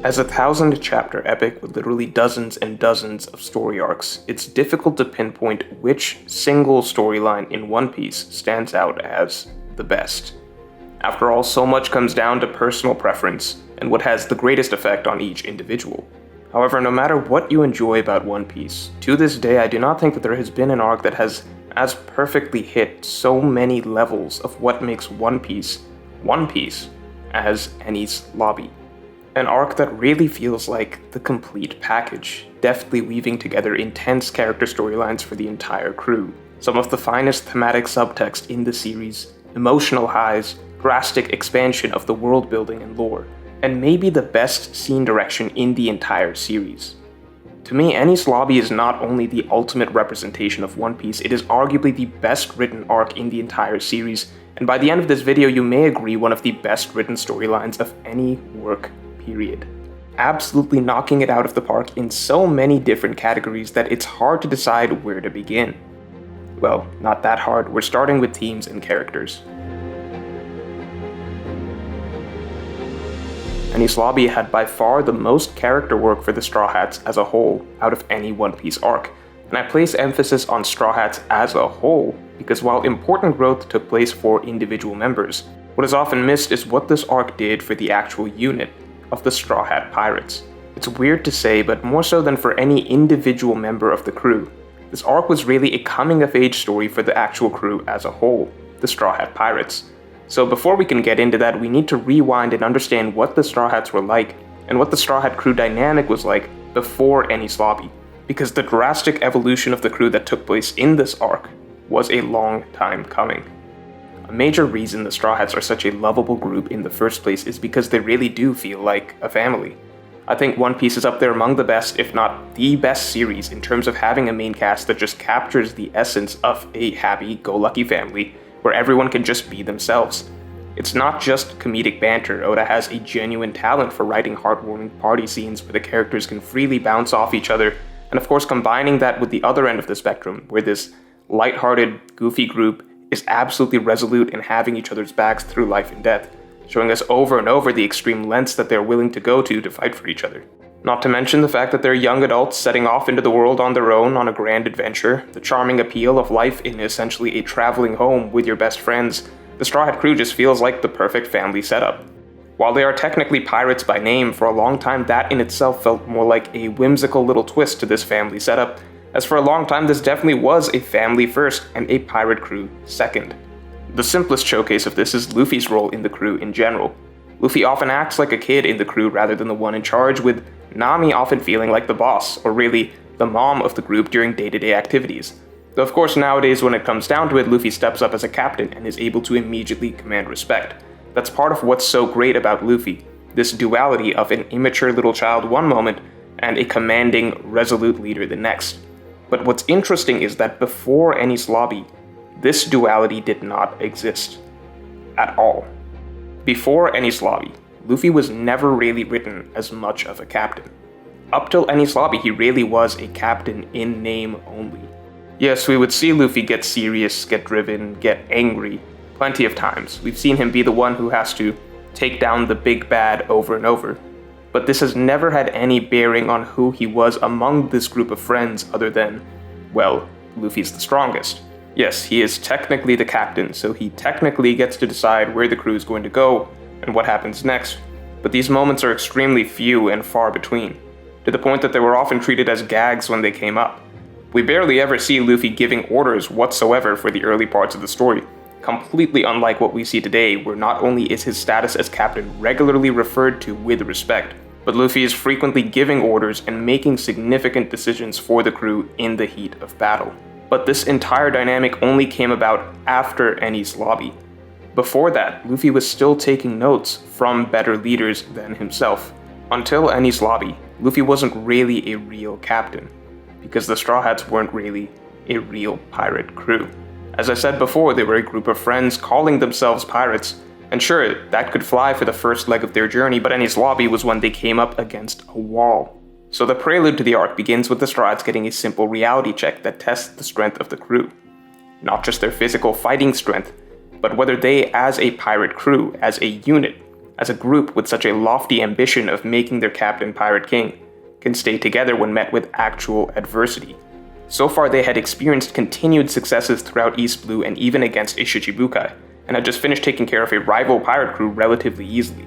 As a 1,000-chapter epic with literally dozens and dozens of story arcs, it's difficult to pinpoint which single storyline in One Piece stands out as the best. After all, so much comes down to personal preference and what has the greatest effect on each individual. However, no matter what you enjoy about One Piece, to this day I do not think that there has been an arc that has as perfectly hit so many levels of what makes One Piece as Enies Lobby. An arc that really feels like the complete package, deftly weaving together intense character storylines for the entire crew, some of the finest thematic subtext in the series, emotional highs, drastic expansion of the world building and lore, and maybe the best scene direction in the entire series. To me, Enies Lobby is not only the ultimate representation of One Piece, it is arguably the best written arc in the entire series, and by the end of this video you may agree one of the best written storylines of any work, period. Absolutely knocking it out of the park in so many different categories that it's hard to decide where to begin. Well, not that hard, we're starting with themes and characters. Enies Lobby had by far the most character work for the Straw Hats as a whole out of any One Piece arc, and I place emphasis on Straw Hats as a whole because while important growth took place for individual members, what is often missed is what this arc did for the actual unit of the Straw Hat Pirates. It's weird to say, but more so than for any individual member of the crew, this arc was really a coming-of-age story for the actual crew as a whole, the Straw Hat Pirates. So before we can get into that, we need to rewind and understand what the Straw Hats were like, and what the Straw Hat crew dynamic was like before Enies Lobby, because the drastic evolution of the crew that took place in this arc was a long time coming. A major reason the Straw Hats are such a lovable group in the first place is because they really do feel like a family. I think One Piece is up there among the best, if not the best series in terms of having a main cast that just captures the essence of a happy-go-lucky family where everyone can just be themselves. It's not just comedic banter. Oda has a genuine talent for writing heartwarming party scenes where the characters can freely bounce off each other, and of course combining that with the other end of the spectrum, where this lighthearted, goofy group is absolutely resolute in having each other's backs through life and death, showing us over and over the extreme lengths that they're willing to go to fight for each other. Not to mention the fact that they're young adults setting off into the world on their own on a grand adventure, the charming appeal of life in essentially a traveling home with your best friends. The Straw Hat crew just feels like the perfect family setup. While they are technically pirates by name, for a long time that in itself felt more like a whimsical little twist to this family setup, as for a long time this definitely was a family first and a pirate crew second. The simplest showcase of this is Luffy's role in the crew in general. Luffy often acts like a kid in the crew rather than the one in charge, with Nami often feeling like the boss, or really the mom of the group during day-to-day activities. Though of course nowadays when it comes down to it, Luffy steps up as a captain and is able to immediately command respect. That's part of what's so great about Luffy, this duality of an immature little child one moment and a commanding, resolute leader the next. But what's interesting is that before Enies Lobby, this duality did not exist. At all. Before Enies Lobby, Luffy was never really written as much of a captain. Up till Enies Lobby, he really was a captain in name only. Yes, we would see Luffy get serious, get driven, get angry, plenty of times. We've seen him be the one who has to take down the big bad over and over. But this has never had any bearing on who he was among this group of friends other than, well, Luffy's the strongest. Yes, he is technically the captain, so he technically gets to decide where the crew is going to go and what happens next, but these moments are extremely few and far between, to the point that they were often treated as gags when they came up. We barely ever see Luffy giving orders whatsoever for the early parts of the story, completely unlike what we see today, where not only is his status as captain regularly referred to with respect, but Luffy is frequently giving orders and making significant decisions for the crew in the heat of battle. But this entire dynamic only came about after Enies Lobby. Before that, Luffy was still taking notes from better leaders than himself. Until Enies Lobby, Luffy wasn't really a real captain, because the Straw Hats weren't really a real pirate crew. As I said before, they were a group of friends calling themselves pirates, and sure, that could fly for the first leg of their journey, but Enies Lobby was when they came up against a wall. So the prelude to the arc begins with the Straw Hats getting a simple reality check that tests the strength of the crew. Not just their physical fighting strength, but whether they as a pirate crew, as a unit, as a group with such a lofty ambition of making their captain Pirate King, can stay together when met with actual adversity. So far they had experienced continued successes throughout East Blue and even against a Shichibukai, and had just finished taking care of a rival pirate crew relatively easily.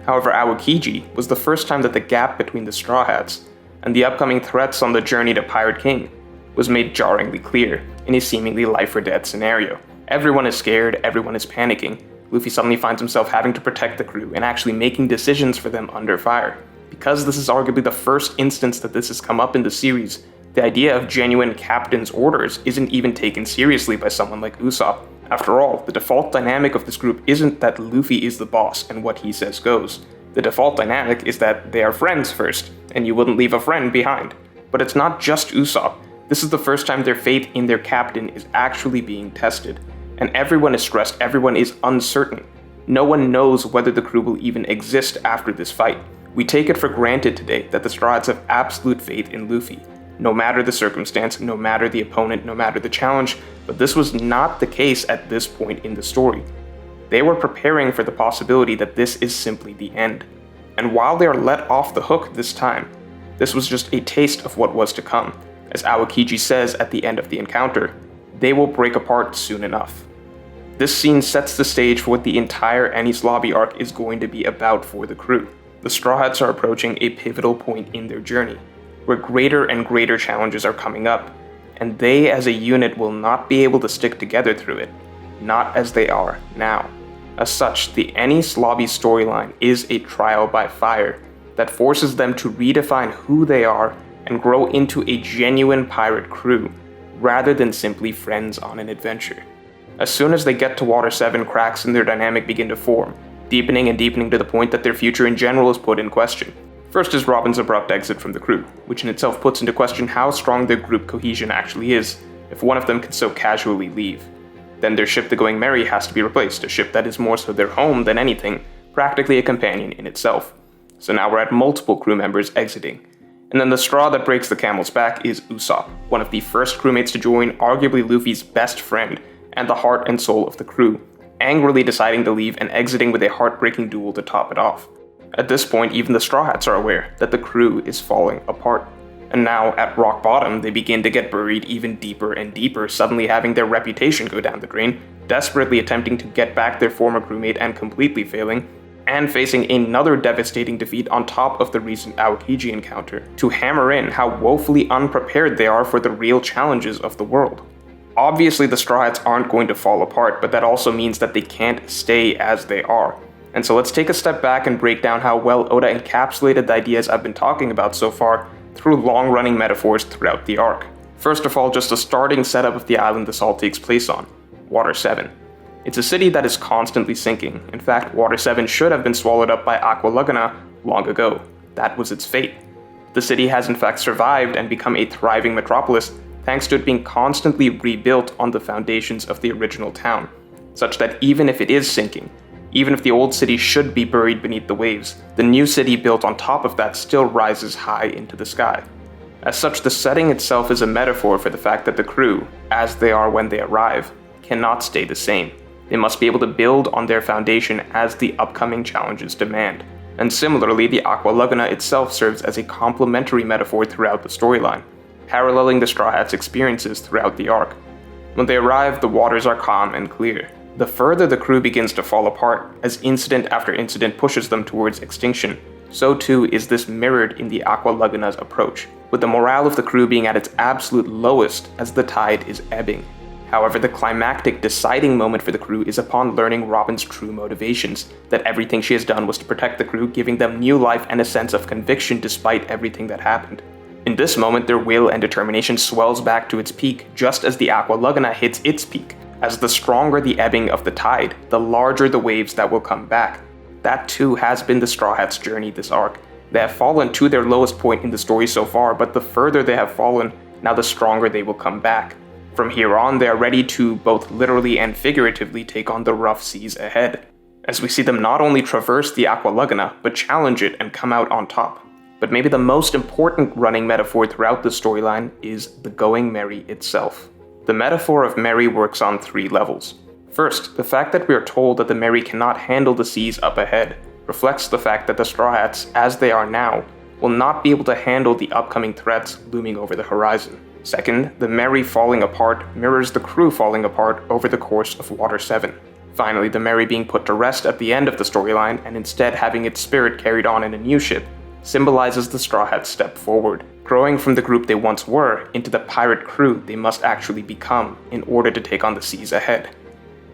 However, Aokiji was the first time that the gap between the Straw Hats and the upcoming threats on the journey to Pirate King was made jarringly clear in a seemingly life-or-death scenario. Everyone is scared, everyone is panicking. Luffy suddenly finds himself having to protect the crew and actually making decisions for them under fire. Because this is arguably the first instance that this has come up in the series, the idea of genuine captain's orders isn't even taken seriously by someone like Usopp. After all, the default dynamic of this group isn't that Luffy is the boss and what he says goes. The default dynamic is that they are friends first, and you wouldn't leave a friend behind. But it's not just Usopp. This is the first time their faith in their captain is actually being tested. And everyone is stressed, everyone is uncertain. No one knows whether the crew will even exist after this fight. We take it for granted today that the Straw Hats have absolute faith in Luffy, no matter the circumstance, no matter the opponent, no matter the challenge, but this was not the case at this point in the story. They were preparing for the possibility that this is simply the end. And while they are let off the hook this time, this was just a taste of what was to come. As Aokiji says at the end of the encounter, they will break apart soon enough. This scene sets the stage for what the entire Enies Lobby arc is going to be about for the crew. The Straw Hats are approaching a pivotal point in their journey, where greater and greater challenges are coming up, and they as a unit will not be able to stick together through it, not as they are now. As such, the Enies Lobby storyline is a trial by fire that forces them to redefine who they are and grow into a genuine pirate crew, rather than simply friends on an adventure. As soon as they get to Water 7, cracks in their dynamic begin to form, deepening and deepening to the point that their future in general is put in question. First is Robin's abrupt exit from the crew, which in itself puts into question how strong their group cohesion actually is, if one of them can so casually leave. Then their ship, the Going Merry, has to be replaced, a ship that is more so their home than anything, practically a companion in itself. So now we're at multiple crew members exiting. And then the straw that breaks the camel's back is Usopp, one of the first crewmates to join, arguably Luffy's best friend, and the heart and soul of the crew, angrily deciding to leave and exiting with a heartbreaking duel to top it off. At this point, even the Straw Hats are aware that the crew is falling apart. And now, at rock bottom, they begin to get buried even deeper and deeper, suddenly having their reputation go down the drain, desperately attempting to get back their former crewmate and completely failing, and facing another devastating defeat on top of the recent Aokiji encounter, to hammer in how woefully unprepared they are for the real challenges of the world. Obviously, the Straw Hats aren't going to fall apart, but that also means that they can't stay as they are. And so let's take a step back and break down how well Oda encapsulated the ideas I've been talking about so far through long-running metaphors throughout the arc. First of all, just a starting setup of the island this all takes place on, Water 7. It's a city that is constantly sinking. In fact, Water 7 should have been swallowed up by Aqua Laguna long ago. That was its fate. The city has in fact survived and become a thriving metropolis thanks to it being constantly rebuilt on the foundations of the original town, such that even if it is sinking, even if the old city should be buried beneath the waves, the new city built on top of that still rises high into the sky. As such, the setting itself is a metaphor for the fact that the crew, as they are when they arrive, cannot stay the same. They must be able to build on their foundation as the upcoming challenges demand. And similarly, the Aqua Laguna itself serves as a complementary metaphor throughout the storyline, paralleling the Straw Hats' experiences throughout the arc. When they arrive, the waters are calm and clear. The further the crew begins to fall apart, as incident after incident pushes them towards extinction, so too is this mirrored in the Aqua Laguna's approach, with the morale of the crew being at its absolute lowest as the tide is ebbing. However, the climactic deciding moment for the crew is upon learning Robin's true motivations, that everything she has done was to protect the crew, giving them new life and a sense of conviction despite everything that happened. In this moment, their will and determination swells back to its peak, just as the Aqua Laguna hits its peak. As the stronger the ebbing of the tide, the larger the waves that will come back. That too has been the Straw Hats' journey this arc. They have fallen to their lowest point in the story so far, but the further they have fallen, now the stronger they will come back. From here on, they are ready to both literally and figuratively take on the rough seas ahead, as we see them not only traverse the Aqua Laguna, but challenge it and come out on top. But maybe the most important running metaphor throughout the storyline is the Going Merry itself. The metaphor of Merry works on three levels. First, the fact that we are told that the Merry cannot handle the seas up ahead, reflects the fact that the Straw Hats, as they are now, will not be able to handle the upcoming threats looming over the horizon. Second, the Merry falling apart mirrors the crew falling apart over the course of Water 7. Finally, the Merry being put to rest at the end of the storyline and instead having its spirit carried on in a new ship symbolizes the Straw Hats' step forward, growing from the group they once were into the pirate crew they must actually become in order to take on the seas ahead.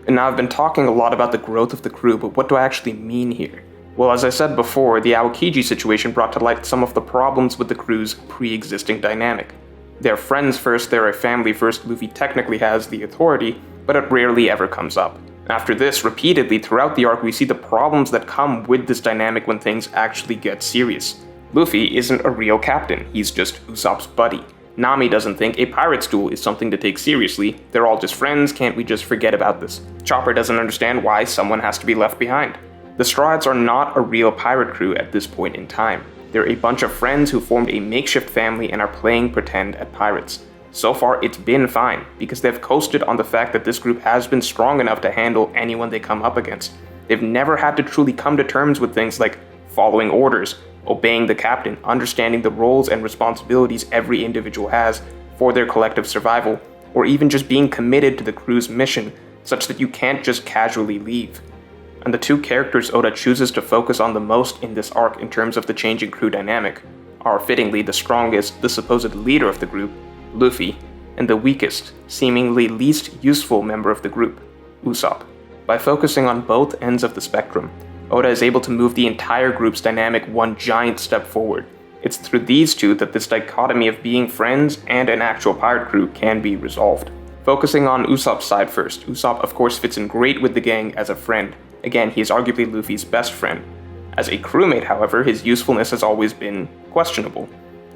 And now I've been talking a lot about the growth of the crew, but what do I actually mean here? Well, as I said before, the Aokiji situation brought to light some of the problems with the crew's pre-existing dynamic. They're friends first, they're a family first, Luffy technically has the authority, but it rarely ever comes up. After this, repeatedly throughout the arc, we see the problems that come with this dynamic when things actually get serious. Luffy isn't a real captain, he's just Usopp's buddy. Nami doesn't think a pirate's duel is something to take seriously. They're all just friends, can't we just forget about this? Chopper doesn't understand why someone has to be left behind. The Straw Hats are not a real pirate crew at this point in time. They're a bunch of friends who formed a makeshift family and are playing pretend at pirates. So far, it's been fine, because they've coasted on the fact that this group has been strong enough to handle anyone they come up against. They've never had to truly come to terms with things like following orders, obeying the captain, understanding the roles and responsibilities every individual has for their collective survival, or even just being committed to the crew's mission such that you can't just casually leave. And the two characters Oda chooses to focus on the most in this arc in terms of the changing crew dynamic are fittingly the strongest, the supposed leader of the group, Luffy, and the weakest, seemingly least useful member of the group, Usopp. By focusing on both ends of the spectrum, Oda is able to move the entire group's dynamic one giant step forward. It's through these two that this dichotomy of being friends and an actual pirate crew can be resolved. Focusing on Usopp's side first, Usopp of course fits in great with the gang as a friend. Again, he is arguably Luffy's best friend. As a crewmate, however, his usefulness has always been questionable.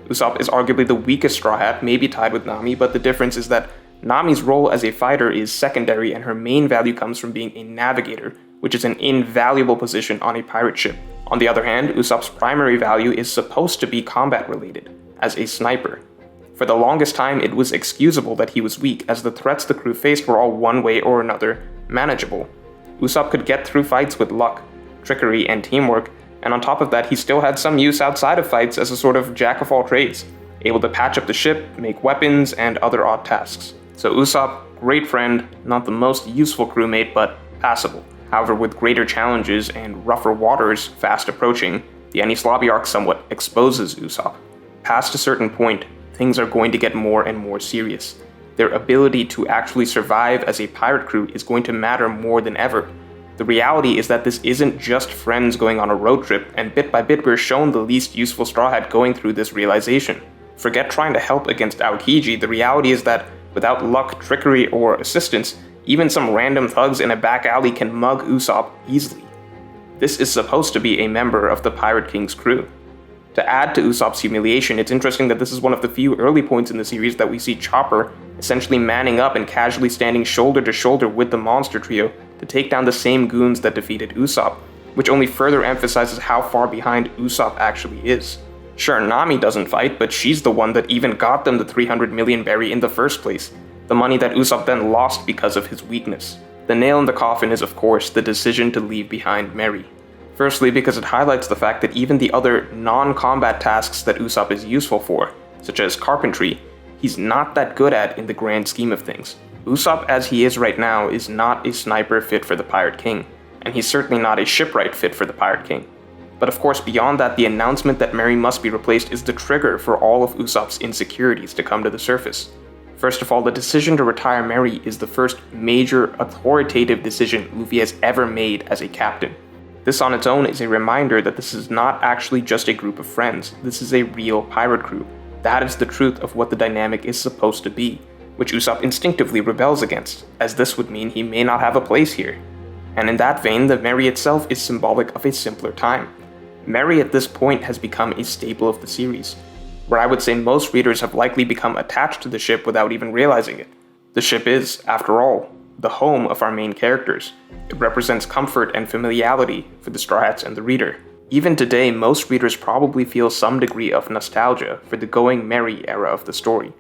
Usopp is arguably the weakest Straw Hat, maybe tied with Nami, but the difference is that Nami's role as a fighter is secondary and her main value comes from being a navigator, which is an invaluable position on a pirate ship. On the other hand, Usopp's primary value is supposed to be combat related, as a sniper. For the longest time, it was excusable that he was weak, as the threats the crew faced were all one way or another manageable. Usopp could get through fights with luck, trickery, and teamwork, and on top of that, he still had some use outside of fights as a sort of jack-of-all-trades, able to patch up the ship, make weapons, and other odd tasks. So Usopp, great friend, not the most useful crewmate, but passable. However, with greater challenges and rougher waters fast approaching, the Enies lobby arc somewhat exposes Usopp. Past a certain point, things are going to get more and more serious. Their ability to actually survive as a pirate crew is going to matter more than ever. The reality is that this isn't just friends going on a road trip, and bit by bit we're shown the least useful Straw Hat going through this realization. Forget trying to help against Aokiji, the reality is that without luck, trickery, or assistance, even some random thugs in a back alley can mug Usopp easily. This is supposed to be a member of the Pirate King's crew. To add to Usopp's humiliation, it's interesting that this is one of the few early points in the series that we see Chopper essentially manning up and casually standing shoulder to shoulder with the monster trio to take down the same goons that defeated Usopp, which only further emphasizes how far behind Usopp actually is. Sure, Nami doesn't fight, but she's the one that even got them the 300 million berry in the first place, the money that Usopp then lost because of his weakness. The nail in the coffin is, of course, the decision to leave behind Merry. Firstly, because it highlights the fact that even the other non-combat tasks that Usopp is useful for, such as carpentry, he's not that good at in the grand scheme of things. Usopp, as he is right now, is not a sniper fit for the Pirate King, and he's certainly not a shipwright fit for the Pirate King. But of course, beyond that, the announcement that Merry must be replaced is the trigger for all of Usopp's insecurities to come to the surface. First of all, the decision to retire Merry is the first major authoritative decision Luffy has ever made as a captain. This on its own is a reminder that this is not actually just a group of friends, this is a real pirate crew. That is the truth of what the dynamic is supposed to be, which Usopp instinctively rebels against, as this would mean he may not have a place here. And in that vein, the Merry itself is symbolic of a simpler time. Merry at this point has become a staple of the series, where I would say most readers have likely become attached to the ship without even realizing it. The ship is, after all, the home of our main characters. It represents comfort and familiarity for the Straw Hats and the reader. Even today, most readers probably feel some degree of nostalgia for the Going Merry era of the story.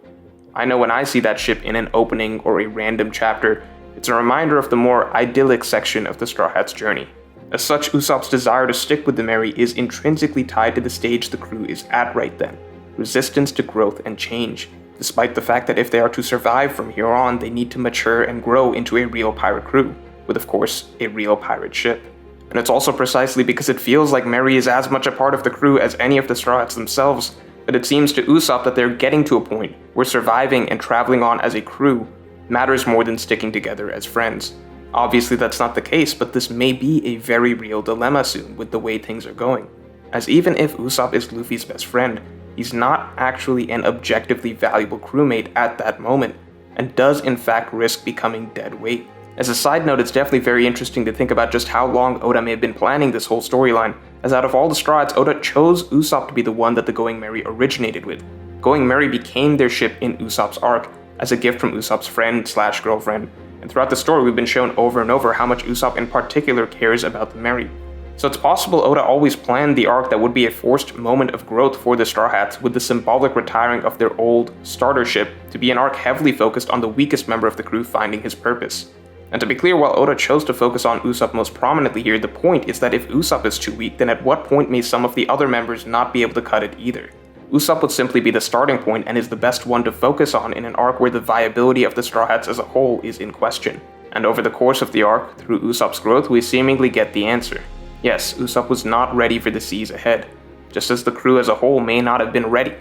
I know when I see that ship in an opening or a random chapter, it's a reminder of the more idyllic section of the Straw Hats' journey. As such, Usopp's desire to stick with the Merry is intrinsically tied to the stage the crew is at right then, resistance to growth and change, despite the fact that if they are to survive from here on, they need to mature and grow into a real pirate crew, with of course, a real pirate ship. And it's also precisely because it feels like Merry is as much a part of the crew as any of the Straw Hats themselves, that it seems to Usopp that they're getting to a point where surviving and traveling on as a crew matters more than sticking together as friends. Obviously that's not the case, but this may be a very real dilemma soon with the way things are going. As even if Usopp is Luffy's best friend, he's not actually an objectively valuable crewmate at that moment, and does in fact risk becoming dead weight. As a side note, it's definitely very interesting to think about just how long Oda may have been planning this whole storyline, as out of all the Straw Hats, Oda chose Usopp to be the one that the Going Merry originated with. Going Merry became their ship in Usopp's arc, as a gift from Usopp's friend/girlfriend, and throughout the story we've been shown over and over how much Usopp in particular cares about the Merry. So it's possible Oda always planned the arc that would be a forced moment of growth for the Straw Hats, with the symbolic retiring of their old starter ship to be an arc heavily focused on the weakest member of the crew finding his purpose. And to be clear, while Oda chose to focus on Usopp most prominently here, the point is that if Usopp is too weak, then at what point may some of the other members not be able to cut it either? Usopp would simply be the starting point and is the best one to focus on in an arc where the viability of the Straw Hats as a whole is in question. And over the course of the arc, through Usopp's growth, we seemingly get the answer. Yes, Usopp was not ready for the seas ahead, just as the crew as a whole may not have been ready.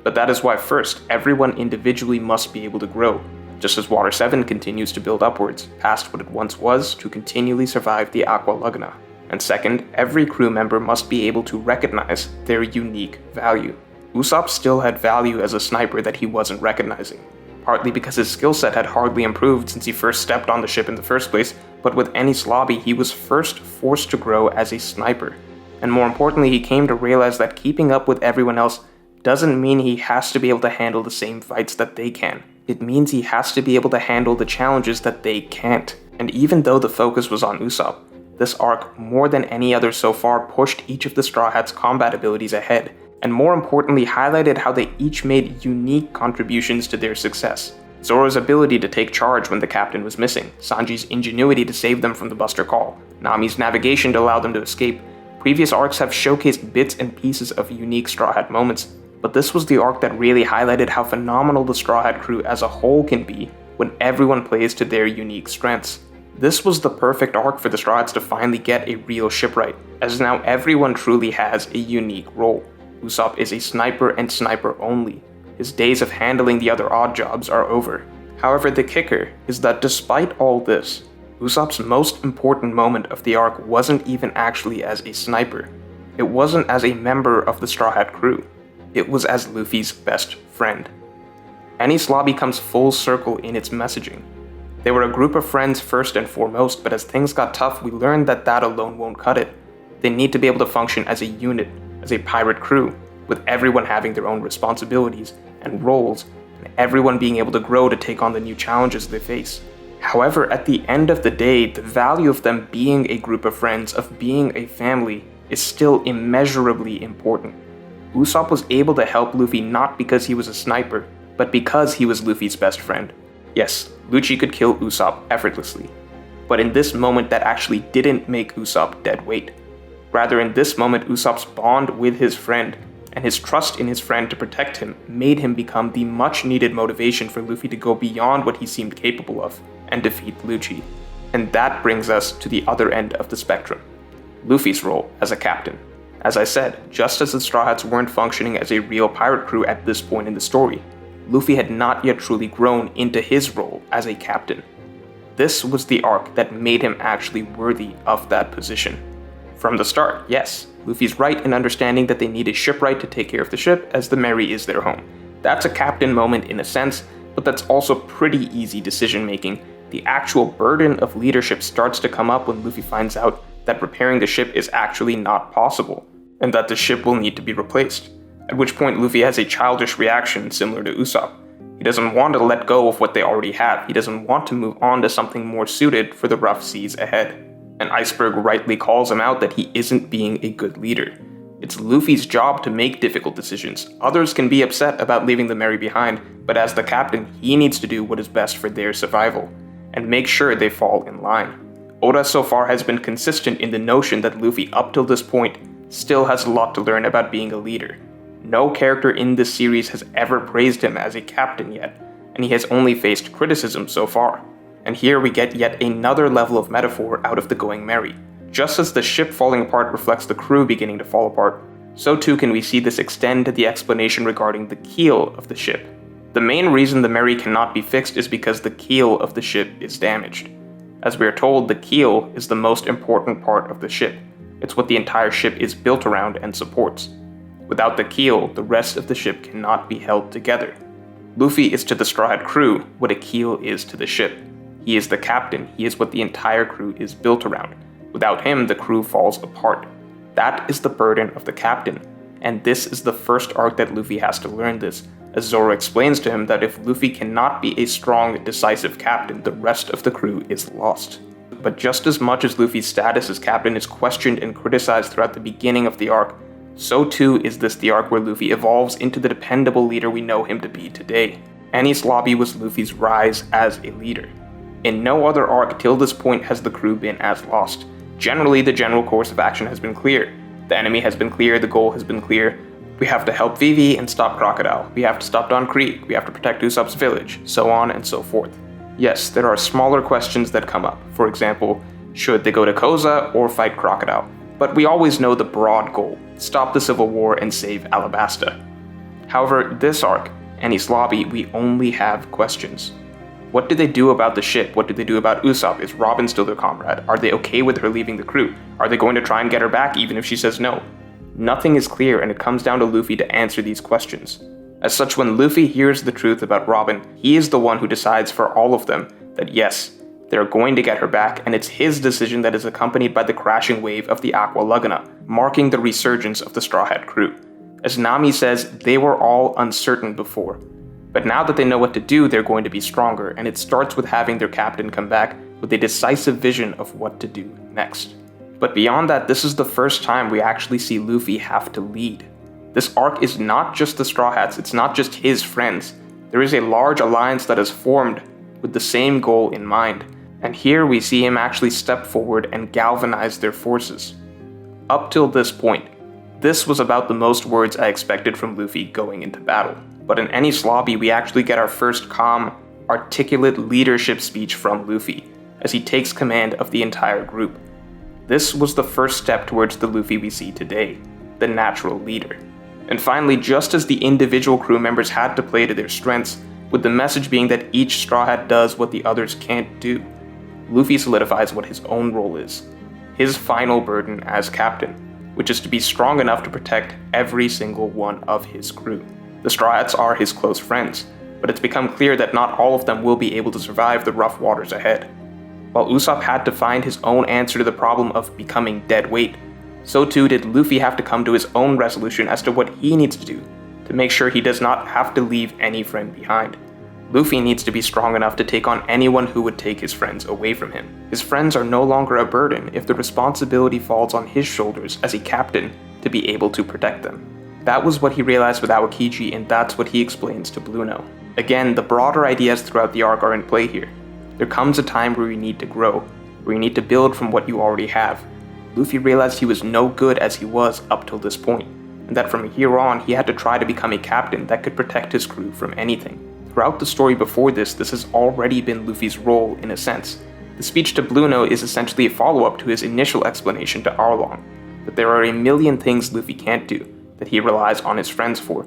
But that is why first, everyone individually must be able to grow, just as Water 7 continues to build upwards, past what it once was, to continually survive the Aqua Lugna. And second, every crew member must be able to recognize their unique value. Usopp still had value as a sniper that he wasn't recognizing, partly because his skill set had hardly improved since he first stepped on the ship in the first place, but with Enies Lobby he was first forced to grow as a sniper. And more importantly, he came to realize that keeping up with everyone else doesn't mean he has to be able to handle the same fights that they can. It means he has to be able to handle the challenges that they can't. And even though the focus was on Usopp, this arc, more than any other so far, pushed each of the Straw Hats' combat abilities ahead, and more importantly highlighted how they each made unique contributions to their success. Zoro's ability to take charge when the captain was missing, Sanji's ingenuity to save them from the Buster Call, Nami's navigation to allow them to escape. Previous arcs have showcased bits and pieces of unique Straw Hat moments, but this was the arc that really highlighted how phenomenal the Straw Hat crew as a whole can be when everyone plays to their unique strengths. This was the perfect arc for the Straw Hats to finally get a real shipwright, as now everyone truly has a unique role. Usopp is a sniper and sniper only. His days of handling the other odd jobs are over. However, the kicker is that despite all this, Usopp's most important moment of the arc wasn't even actually as a sniper. It wasn't as a member of the Straw Hat crew. It was as Luffy's best friend. Enies Lobby comes full circle in its messaging. They were a group of friends first and foremost, but as things got tough, we learned that that alone won't cut it. They need to be able to function as a unit, as a pirate crew, with everyone having their own responsibilities and roles, and everyone being able to grow to take on the new challenges they face. However, at the end of the day, the value of them being a group of friends, of being a family, is still immeasurably important. Usopp was able to help Luffy not because he was a sniper, but because he was Luffy's best friend. Yes, Lucci could kill Usopp effortlessly, but in this moment that actually didn't make Usopp dead weight. Rather, in this moment, Usopp's bond with his friend and his trust in his friend to protect him made him become the much-needed motivation for Luffy to go beyond what he seemed capable of and defeat Lucci. And that brings us to the other end of the spectrum, Luffy's role as a captain. As I said, just as the Straw Hats weren't functioning as a real pirate crew at this point in the story, Luffy had not yet truly grown into his role as a captain. This was the arc that made him actually worthy of that position. From the start, yes, Luffy's right in understanding that they need a shipwright to take care of the ship, as the Merry is their home. That's a captain moment in a sense, but that's also pretty easy decision making. The actual burden of leadership starts to come up when Luffy finds out that repairing the ship is actually not possible, and that the ship will need to be replaced. At which point Luffy has a childish reaction similar to Usopp. He doesn't want to let go of what they already have. He doesn't want to move on to something more suited for the rough seas ahead. And Iceberg rightly calls him out that he isn't being a good leader. It's Luffy's job to make difficult decisions. Others can be upset about leaving the Merry behind, but as the captain, he needs to do what is best for their survival, and make sure they fall in line. Oda so far has been consistent in the notion that Luffy up till this point still has a lot to learn about being a leader. No character in this series has ever praised him as a captain yet, and he has only faced criticism so far. And here we get yet another level of metaphor out of the Going Merry. Just as the ship falling apart reflects the crew beginning to fall apart, so too can we see this extend to the explanation regarding the keel of the ship. The main reason the Merry cannot be fixed is because the keel of the ship is damaged. As we are told, the keel is the most important part of the ship. It's what the entire ship is built around and supports. Without the keel, the rest of the ship cannot be held together. Luffy is to the Straw Hat crew what a keel is to the ship. He is the captain, he is what the entire crew is built around. Without him, the crew falls apart. That is the burden of the captain, and this is the first arc that Luffy has to learn this, as Zoro explains to him that if Luffy cannot be a strong, decisive captain, the rest of the crew is lost. But just as much as Luffy's status as captain is questioned and criticized throughout the beginning of the arc, so too is this the arc where Luffy evolves into the dependable leader we know him to be today. Enies Lobby was Luffy's rise as a leader. In no other arc till this point has the crew been as lost. Generally, the general course of action has been clear. The enemy has been clear, the goal has been clear. We have to help Vivi and stop Crocodile. We have to stop Don Creek. We have to protect Usopp's village, so on and so forth. Yes, there are smaller questions that come up. For example, should they go to Koza or fight Crocodile? But we always know the broad goal: stop the Civil War and save Alabasta. However, this arc, Enies Lobby, we only have questions. What do they do about the ship? What do they do about Usopp? Is Robin still their comrade? Are they okay with her leaving the crew? Are they going to try and get her back even if she says no? Nothing is clear, and it comes down to Luffy to answer these questions. As such, when Luffy hears the truth about Robin, he is the one who decides for all of them that yes, they're going to get her back, and it's his decision that is accompanied by the crashing wave of the Aqua Laguna, marking the resurgence of the Straw Hat crew. As Nami says, they were all uncertain before. But now that they know what to do, they're going to be stronger, and it starts with having their captain come back with a decisive vision of what to do next. But beyond that, this is the first time we actually see Luffy have to lead. This arc is not just the Straw Hats, it's not just his friends. There is a large alliance that has formed with the same goal in mind, and here we see him actually step forward and galvanize their forces. Up till this point, this was about the most words I expected from Luffy going into battle. But in Enies Lobby, we actually get our first calm, articulate leadership speech from Luffy, as he takes command of the entire group. This was the first step towards the Luffy we see today, the natural leader. And finally, just as the individual crew members had to play to their strengths, with the message being that each Straw Hat does what the others can't do, Luffy solidifies what his own role is, his final burden as captain, which is to be strong enough to protect every single one of his crew. The Straw Hats are his close friends, but it's become clear that not all of them will be able to survive the rough waters ahead. While Usopp had to find his own answer to the problem of becoming dead weight, so too did Luffy have to come to his own resolution as to what he needs to do to make sure he does not have to leave any friend behind. Luffy needs to be strong enough to take on anyone who would take his friends away from him. His friends are no longer a burden if the responsibility falls on his shoulders as a captain to be able to protect them. That was what he realized with Aokiji, and that's what he explains to Blueno. Again, the broader ideas throughout the arc are in play here. There comes a time where you need to grow, where you need to build from what you already have. Luffy realized he was no good as he was up till this point, and that from here on he had to try to become a captain that could protect his crew from anything. Throughout the story before this has already been Luffy's role in a sense. The speech to Blueno is essentially a follow-up to his initial explanation to Arlong, that there are a million things Luffy can't do, that he relies on his friends for.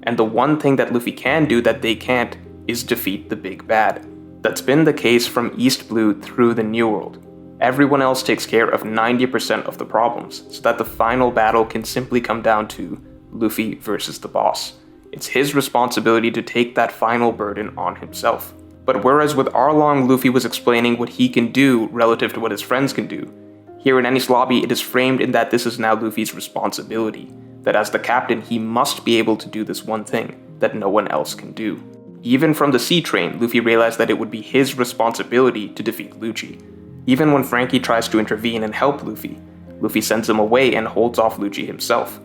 And the one thing that Luffy can do that they can't is defeat the big bad. That's been the case from East Blue through the New World. Everyone else takes care of 90% of the problems, so that the final battle can simply come down to Luffy versus the boss. It's his responsibility to take that final burden on himself. But whereas with Arlong, Luffy was explaining what he can do relative to what his friends can do, here in Enies Lobby it is framed in that this is now Luffy's responsibility, that as the captain he must be able to do this one thing that no one else can do. Even from the sea train, Luffy realized that it would be his responsibility to defeat Lucci. Even when Frankie tries to intervene and help Luffy, Luffy sends him away and holds off Lucci himself,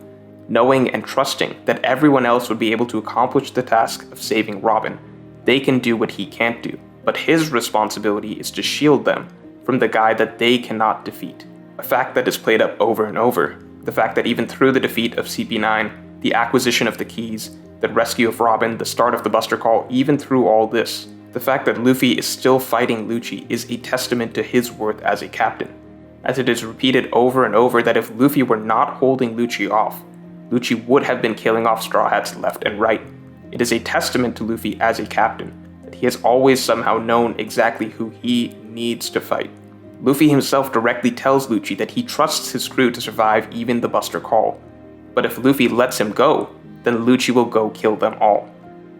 knowing and trusting that everyone else would be able to accomplish the task of saving Robin. They can do what he can't do, but his responsibility is to shield them, from the guy that they cannot defeat. A fact that is played up over and over. The fact that even through the defeat of CP9, the acquisition of the keys, the rescue of Robin, the start of the Buster Call, even through all this, the fact that Luffy is still fighting Lucci is a testament to his worth as a captain, as it is repeated over and over that if Luffy were not holding Lucci off, Lucci would have been killing off Straw Hats left and right. It is a testament to Luffy as a captain, that he has always somehow known exactly who he needs to fight. Luffy himself directly tells Lucci that he trusts his crew to survive even the Buster Call, but if Luffy lets him go, then Lucci will go kill them all.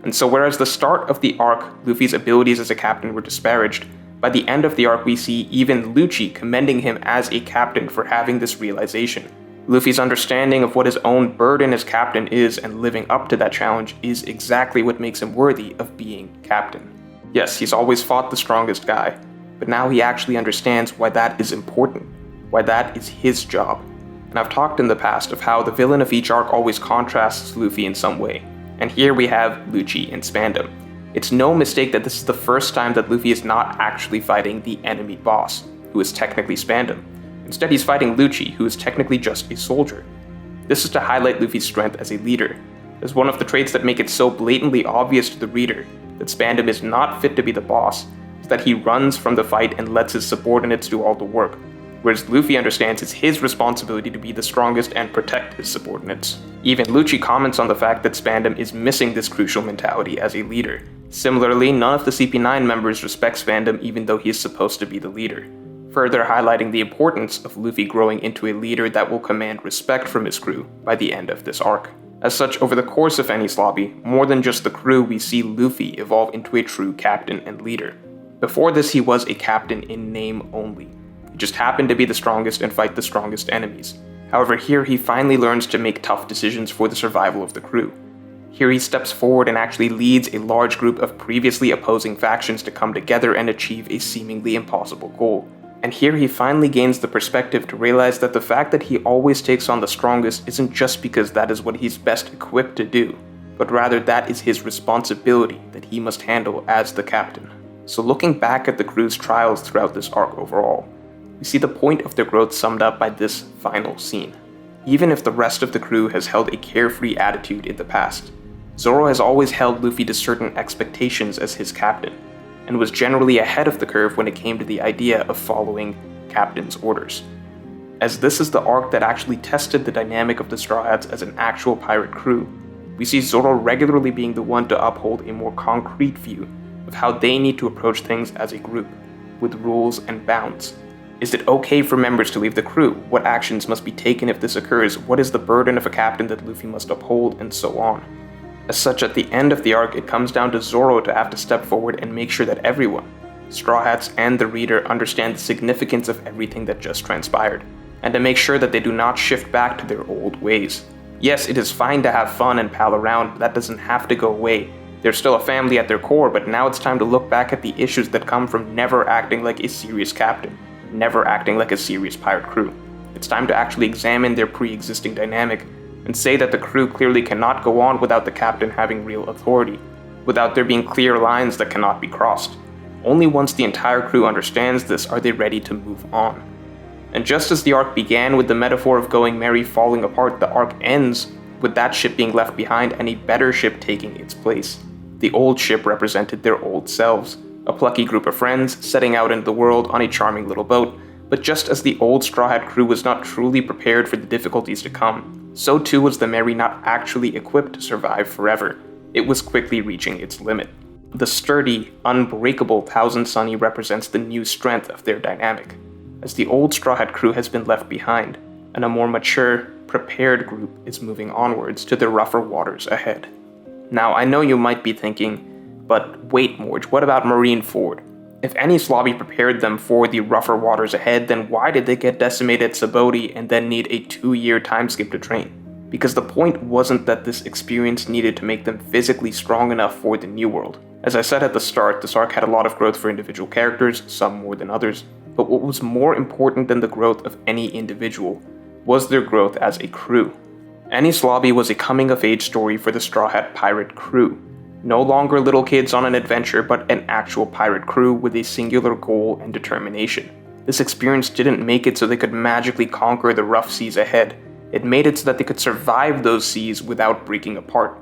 And so whereas the start of the arc, Luffy's abilities as a captain were disparaged, by the end of the arc we see even Lucci commending him as a captain for having this realization. Luffy's understanding of what his own burden as captain is and living up to that challenge is exactly what makes him worthy of being captain. Yes, he's always fought the strongest guy, but now he actually understands why that is important, why that is his job. And I've talked in the past of how the villain of each arc always contrasts Luffy in some way, and here we have Lucci in Spandam. It's no mistake that this is the first time that Luffy is not actually fighting the enemy boss, who is technically Spandam. Instead, he's fighting Lucci, who is technically just a soldier. This is to highlight Luffy's strength as a leader, as one of the traits that make it so blatantly obvious to the reader that Spandam is not fit to be the boss, is that he runs from the fight and lets his subordinates do all the work, whereas Luffy understands it's his responsibility to be the strongest and protect his subordinates. Even Lucci comments on the fact that Spandam is missing this crucial mentality as a leader. Similarly, none of the CP9 members respect Spandam even though he is supposed to be the leader, further highlighting the importance of Luffy growing into a leader that will command respect from his crew by the end of this arc. As such, over the course of Enies Lobby, more than just the crew, we see Luffy evolve into a true captain and leader. Before this, he was a captain in name only. He just happened to be the strongest and fight the strongest enemies. However, here he finally learns to make tough decisions for the survival of the crew. Here he steps forward and actually leads a large group of previously opposing factions to come together and achieve a seemingly impossible goal. And here he finally gains the perspective to realize that the fact that he always takes on the strongest isn't just because that is what he's best equipped to do, but rather that is his responsibility that he must handle as the captain. So looking back at the crew's trials throughout this arc overall, we see the point of their growth summed up by this final scene. Even if the rest of the crew has held a carefree attitude in the past, Zoro has always held Luffy to certain expectations as his captain, and was generally ahead of the curve when it came to the idea of following captain's orders. As this is the arc that actually tested the dynamic of the Straw Hats as an actual pirate crew, we see Zoro regularly being the one to uphold a more concrete view of how they need to approach things as a group, with rules and bounds. Is it okay for members to leave the crew? What actions must be taken if this occurs? What is the burden of a captain that Luffy must uphold? And so on. As such, at the end of the arc, it comes down to Zoro to have to step forward and make sure that everyone, Straw Hats and the reader, understand the significance of everything that just transpired, and to make sure that they do not shift back to their old ways. Yes, it is fine to have fun and pal around, but that doesn't have to go away. They're still a family at their core, but now it's time to look back at the issues that come from never acting like a serious captain, never acting like a serious pirate crew. It's time to actually examine their pre-existing dynamic and say that the crew clearly cannot go on without the captain having real authority, without there being clear lines that cannot be crossed. Only once the entire crew understands this are they ready to move on. And just as the arc began with the metaphor of Going Merry falling apart, the arc ends with that ship being left behind and a better ship taking its place. The old ship represented their old selves, a plucky group of friends setting out into the world on a charming little boat, but just as the old Straw Hat crew was not truly prepared for the difficulties to come, so too was the Merry not actually equipped to survive forever. It was quickly reaching its limit. The sturdy, unbreakable Thousand Sunny represents the new strength of their dynamic, as the old Straw Hat crew has been left behind, and a more mature, prepared group is moving onwards to the rougher waters ahead. Now, I know you might be thinking, but wait Morge, what about Marineford? If Enies Lobby prepared them for the rougher waters ahead, then why did they get decimated at Sabaody and then need a 2-year time skip to train? Because the point wasn't that this experience needed to make them physically strong enough for the New World. As I said at the start, this arc had a lot of growth for individual characters, some more than others, but what was more important than the growth of any individual was their growth as a crew. Enies Lobby was a coming-of-age story for the Straw Hat pirate crew. No longer little kids on an adventure, but an actual pirate crew with a singular goal and determination. This experience didn't make it so they could magically conquer the rough seas ahead. It made it so that they could survive those seas without breaking apart.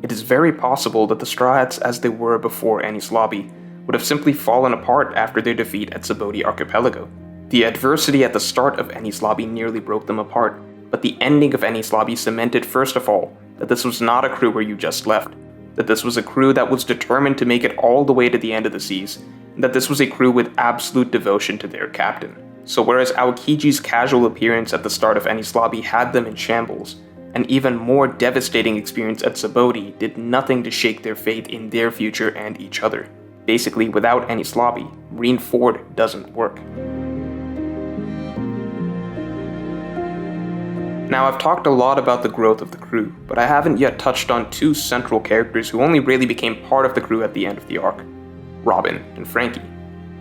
It is very possible that the Straw Hats, as they were before Enies Lobby, would have simply fallen apart after their defeat at Sabaody Archipelago. The adversity at the start of Enies Lobby nearly broke them apart, but the ending of Enies Lobby cemented first of all that this was not a crew where you just left, that this was a crew that was determined to make it all the way to the end of the seas, and that this was a crew with absolute devotion to their captain. So whereas Aokiji's casual appearance at the start of Enies Lobby had them in shambles, an even more devastating experience at Sabaody did nothing to shake their faith in their future and each other. Basically, without Enies Lobby, Marineford doesn't work. Now, I've talked a lot about the growth of the crew, but I haven't yet touched on two central characters who only really became part of the crew at the end of the arc: Robin and Frankie.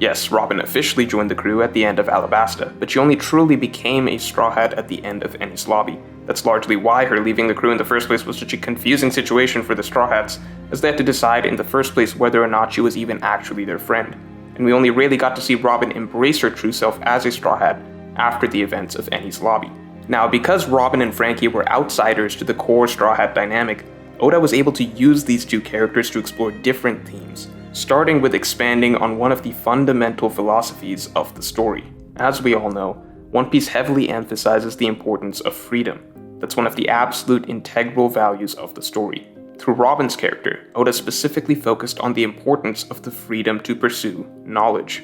Yes, Robin officially joined the crew at the end of Alabasta, but she only truly became a Straw Hat at the end of Enies Lobby. That's largely why her leaving the crew in the first place was such a confusing situation for the Straw Hats, as they had to decide in the first place whether or not she was even actually their friend. And we only really got to see Robin embrace her true self as a Straw Hat after the events of Enies Lobby. Now, because Robin and Frankie were outsiders to the core Straw Hat dynamic, Oda was able to use these two characters to explore different themes, starting with expanding on one of the fundamental philosophies of the story. As we all know, One Piece heavily emphasizes the importance of freedom. That's one of the absolute integral values of the story. Through Robin's character, Oda specifically focused on the importance of the freedom to pursue knowledge.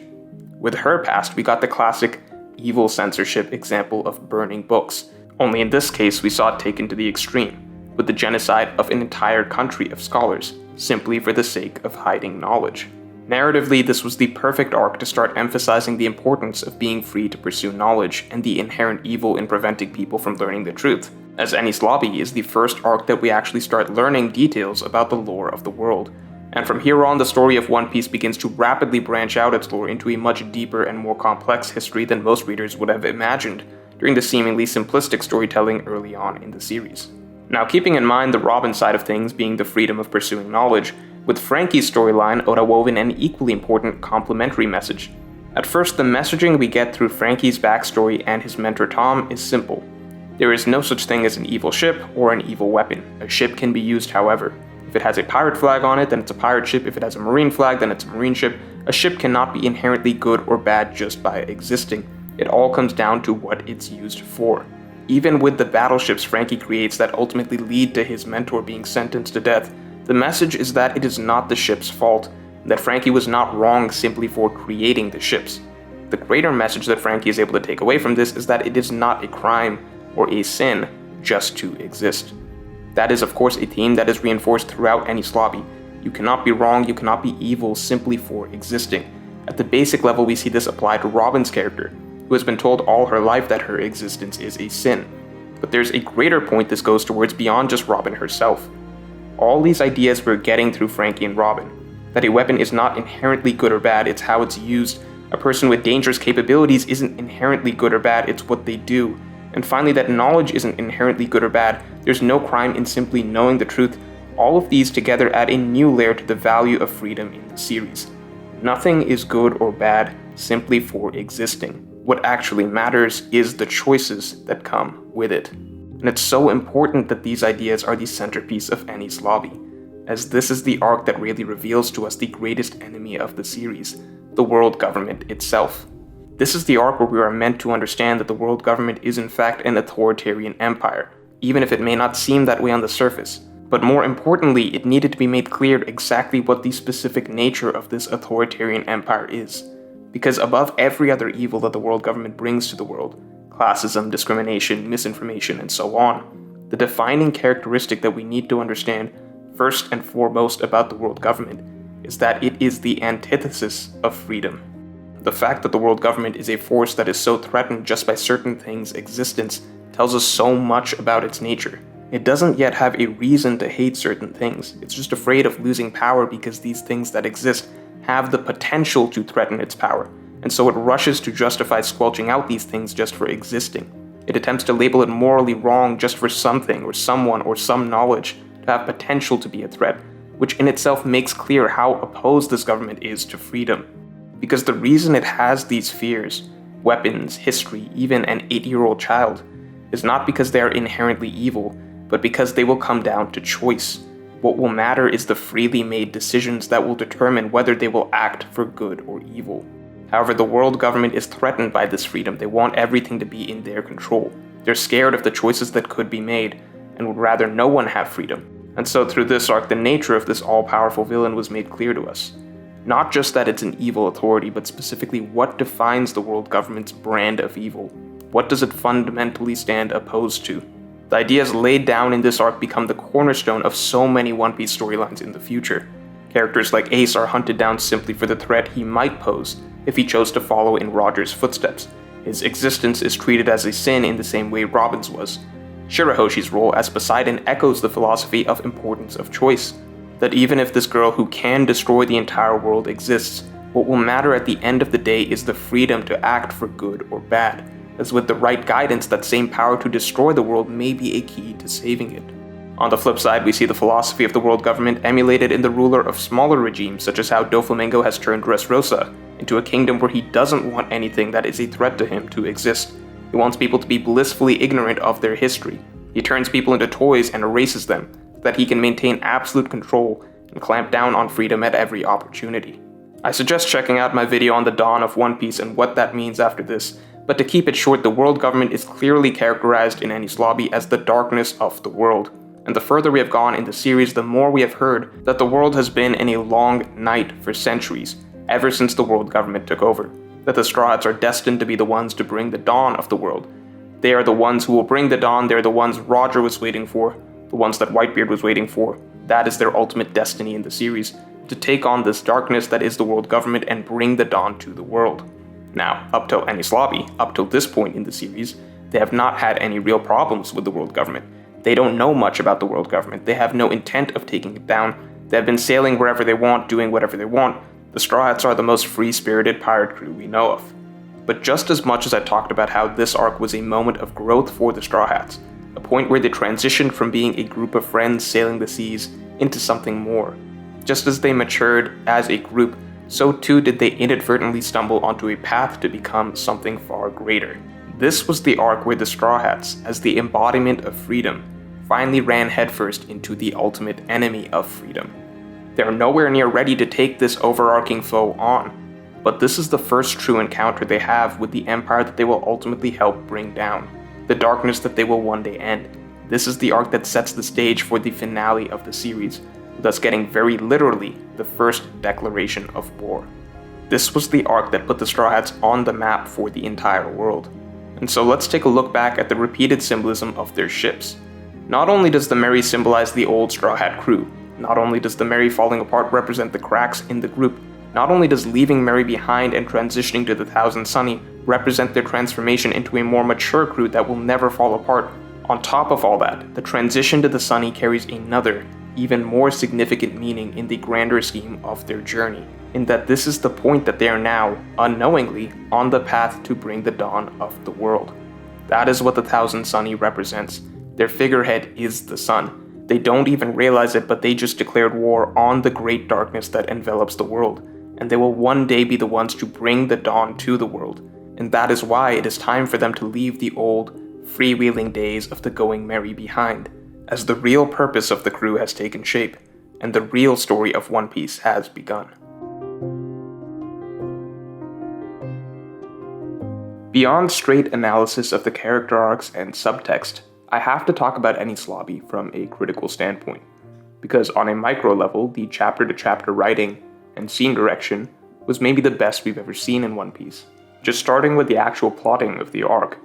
With her past, we got the classic evil censorship example of burning books, only in this case we saw it taken to the extreme, with the genocide of an entire country of scholars, simply for the sake of hiding knowledge. Narratively, this was the perfect arc to start emphasizing the importance of being free to pursue knowledge and the inherent evil in preventing people from learning the truth, as Enies Lobby is the first arc that we actually start learning details about the lore of the world. And from here on, the story of One Piece begins to rapidly branch out its lore into a much deeper and more complex history than most readers would have imagined during the seemingly simplistic storytelling early on in the series. Now, keeping in mind the Robin side of things being the freedom of pursuing knowledge, with Frankie's storyline, Oda wove in an equally important complementary message. At first, the messaging we get through Frankie's backstory and his mentor Tom is simple. There is no such thing as an evil ship or an evil weapon. A ship can be used however. If it has a pirate flag on it, then it's a pirate ship. If it has a marine flag, then it's a marine ship. A ship cannot be inherently good or bad just by existing. It all comes down to what it's used for. Even with the battleships Frankie creates that ultimately lead to his mentor being sentenced to death, the message is that it is not the ship's fault, and that Frankie was not wrong simply for creating the ships. The greater message that Frankie is able to take away from this is that it is not a crime or a sin just to exist. That is, of course, a theme that is reinforced throughout Enies Lobby. You cannot be wrong, you cannot be evil simply for existing. At the basic level, we see this apply to Robin's character, who has been told all her life that her existence is a sin. But there's a greater point this goes towards beyond just Robin herself. All these ideas we're getting through Frankie and Robin, that a weapon is not inherently good or bad, it's how it's used. A person with dangerous capabilities isn't inherently good or bad, it's what they do. And finally, that knowledge isn't inherently good or bad, there's no crime in simply knowing the truth. All of these together add a new layer to the value of freedom in the series. Nothing is good or bad simply for existing. What actually matters is the choices that come with it. And it's so important that these ideas are the centerpiece of Enies Lobby, as this is the arc that really reveals to us the greatest enemy of the series, the world government itself. This is the arc where we are meant to understand that the world government is in fact an authoritarian empire, even if it may not seem that way on the surface. But more importantly, it needed to be made clear exactly what the specific nature of this authoritarian empire is. Because above every other evil that the world government brings to the world, classism, discrimination, misinformation, and so on, the defining characteristic that we need to understand first and foremost about the world government is that it is the antithesis of freedom. The fact that the world government is a force that is so threatened just by certain things' existence tells us so much about its nature. It doesn't yet have a reason to hate certain things, it's just afraid of losing power because these things that exist have the potential to threaten its power, and so it rushes to justify squelching out these things just for existing. It attempts to label it morally wrong just for something or someone or some knowledge to have potential to be a threat, which in itself makes clear how opposed this government is to freedom. Because the reason it has these fears weapons, history, even an 8-year-old child, is not because they are inherently evil, but because they will come down to choice. What will matter is the freely made decisions that will determine whether they will act for good or evil. However, the world government is threatened by this freedom. They want everything to be in their control. They're scared of the choices that could be made, and would rather no one have freedom. And so through this arc, the nature of this all-powerful villain was made clear to us. Not just that it's an evil authority, but specifically what defines the world government's brand of evil. What does it fundamentally stand opposed to? The ideas laid down in this arc become the cornerstone of so many One Piece storylines in the future. Characters like Ace are hunted down simply for the threat he might pose if he chose to follow in Roger's footsteps. His existence is treated as a sin in the same way Robin's was. Shirahoshi's role as Poseidon echoes the philosophy of importance of choice, that even if this girl who can destroy the entire world exists, what will matter at the end of the day is the freedom to act for good or bad, as with the right guidance, that same power to destroy the world may be a key to saving it. On the flip side, we see the philosophy of the world government emulated in the ruler of smaller regimes, such as how Doflamingo has turned Dressrosa into a kingdom where he doesn't want anything that is a threat to him to exist. He wants people to be blissfully ignorant of their history. He turns people into toys and erases them, so that he can maintain absolute control and clamp down on freedom at every opportunity. I suggest checking out my video on the dawn of One Piece and what that means after this, but to keep it short, the world government is clearly characterized in Enies Lobby as the darkness of the world. And the further we have gone in the series, the more we have heard that the world has been in a long night for centuries, ever since the world government took over. That the Straw Hats are destined to be the ones to bring the dawn of the world. They are the ones who will bring the dawn. They're the ones Roger was waiting for, the ones that Whitebeard was waiting for. That is their ultimate destiny in the series, to take on this darkness that is the world government and bring the dawn to the world. Now, up till Enies Lobby, up till this point in the series, they have not had any real problems with the world government. They don't know much about the world government. They have no intent of taking it down. They have been sailing wherever they want, doing whatever they want. The Straw Hats are the most free-spirited pirate crew we know of. But just as much as I talked about how this arc was a moment of growth for the Straw Hats, a point where they transitioned from being a group of friends sailing the seas into something more. Just as they matured as a group, so too did they inadvertently stumble onto a path to become something far greater. This was the arc where the Straw Hats, as the embodiment of freedom, finally ran headfirst into the ultimate enemy of freedom. They are nowhere near ready to take this overarching foe on, but this is the first true encounter they have with the empire that they will ultimately help bring down, the darkness that they will one day end. This is the arc that sets the stage for the finale of the series, thus getting very literally the first declaration of war. This was the arc that put the Straw Hats on the map for the entire world. And so let's take a look back at the repeated symbolism of their ships. Not only does the Merry symbolize the old Straw Hat crew, not only does the Merry falling apart represent the cracks in the group, not only does leaving Merry behind and transitioning to the Thousand Sunny represent their transformation into a more mature crew that will never fall apart. On top of all that, the transition to the Sunny carries another, even more significant meaning in the grander scheme of their journey, in that this is the point that they are now, unknowingly, on the path to bring the dawn of the world. That is what the Thousand Sunny represents. Their figurehead is the sun. They don't even realize it, but they just declared war on the great darkness that envelops the world, and they will one day be the ones to bring the dawn to the world. And that is why it is time for them to leave the old, freewheeling days of the Going Merry behind, as the real purpose of the crew has taken shape, and the real story of One Piece has begun. Beyond straight analysis of the character arcs and subtext, I have to talk about Enies Lobby from a critical standpoint, because on a micro level, the chapter-to-chapter writing and scene direction was maybe the best we've ever seen in One Piece. Just starting with the actual plotting of the arc,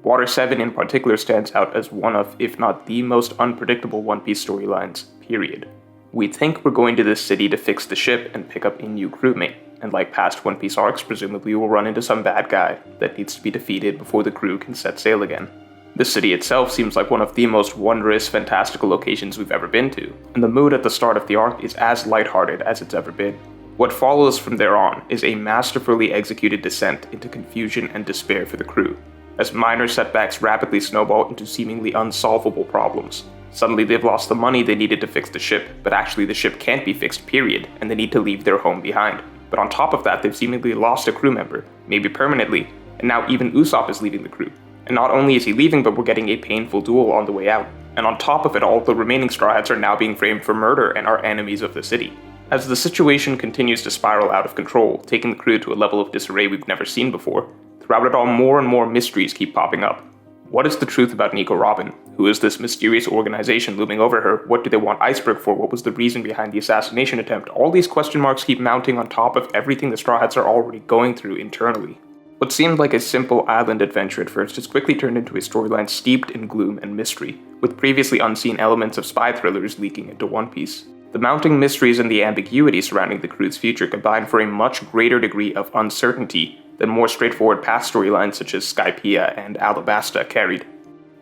Water 7 in particular stands out as one of, if not the most unpredictable One Piece storylines, period. We think we're going to this city to fix the ship and pick up a new crewmate, and like past One Piece arcs, presumably we'll run into some bad guy that needs to be defeated before the crew can set sail again. The city itself seems like one of the most wondrous, fantastical locations we've ever been to, and the mood at the start of the arc is as lighthearted as it's ever been. What follows from there on is a masterfully executed descent into confusion and despair for the crew, as minor setbacks rapidly snowball into seemingly unsolvable problems. Suddenly they've lost the money they needed to fix the ship, but actually the ship can't be fixed, period, and they need to leave their home behind. But on top of that, they've seemingly lost a crew member, maybe permanently, and now even Usopp is leaving the crew. And not only is he leaving, but we're getting a painful duel on the way out. And on top of it all, the remaining Straw Hats are now being framed for murder and are enemies of the city. As the situation continues to spiral out of control, taking the crew to a level of disarray we've never seen before, throughout it all more and more mysteries keep popping up. What is the truth about Nico Robin? Who is this mysterious organization looming over her? What do they want Iceberg for? What was the reason behind the assassination attempt? All these question marks keep mounting on top of everything the Straw Hats are already going through internally. What seemed like a simple island adventure at first has quickly turned into a storyline steeped in gloom and mystery, with previously unseen elements of spy thrillers leaking into One Piece. The mounting mysteries and the ambiguity surrounding the crew's future combine for a much greater degree of uncertainty than more straightforward past storylines such as Skypiea and Alabasta carried.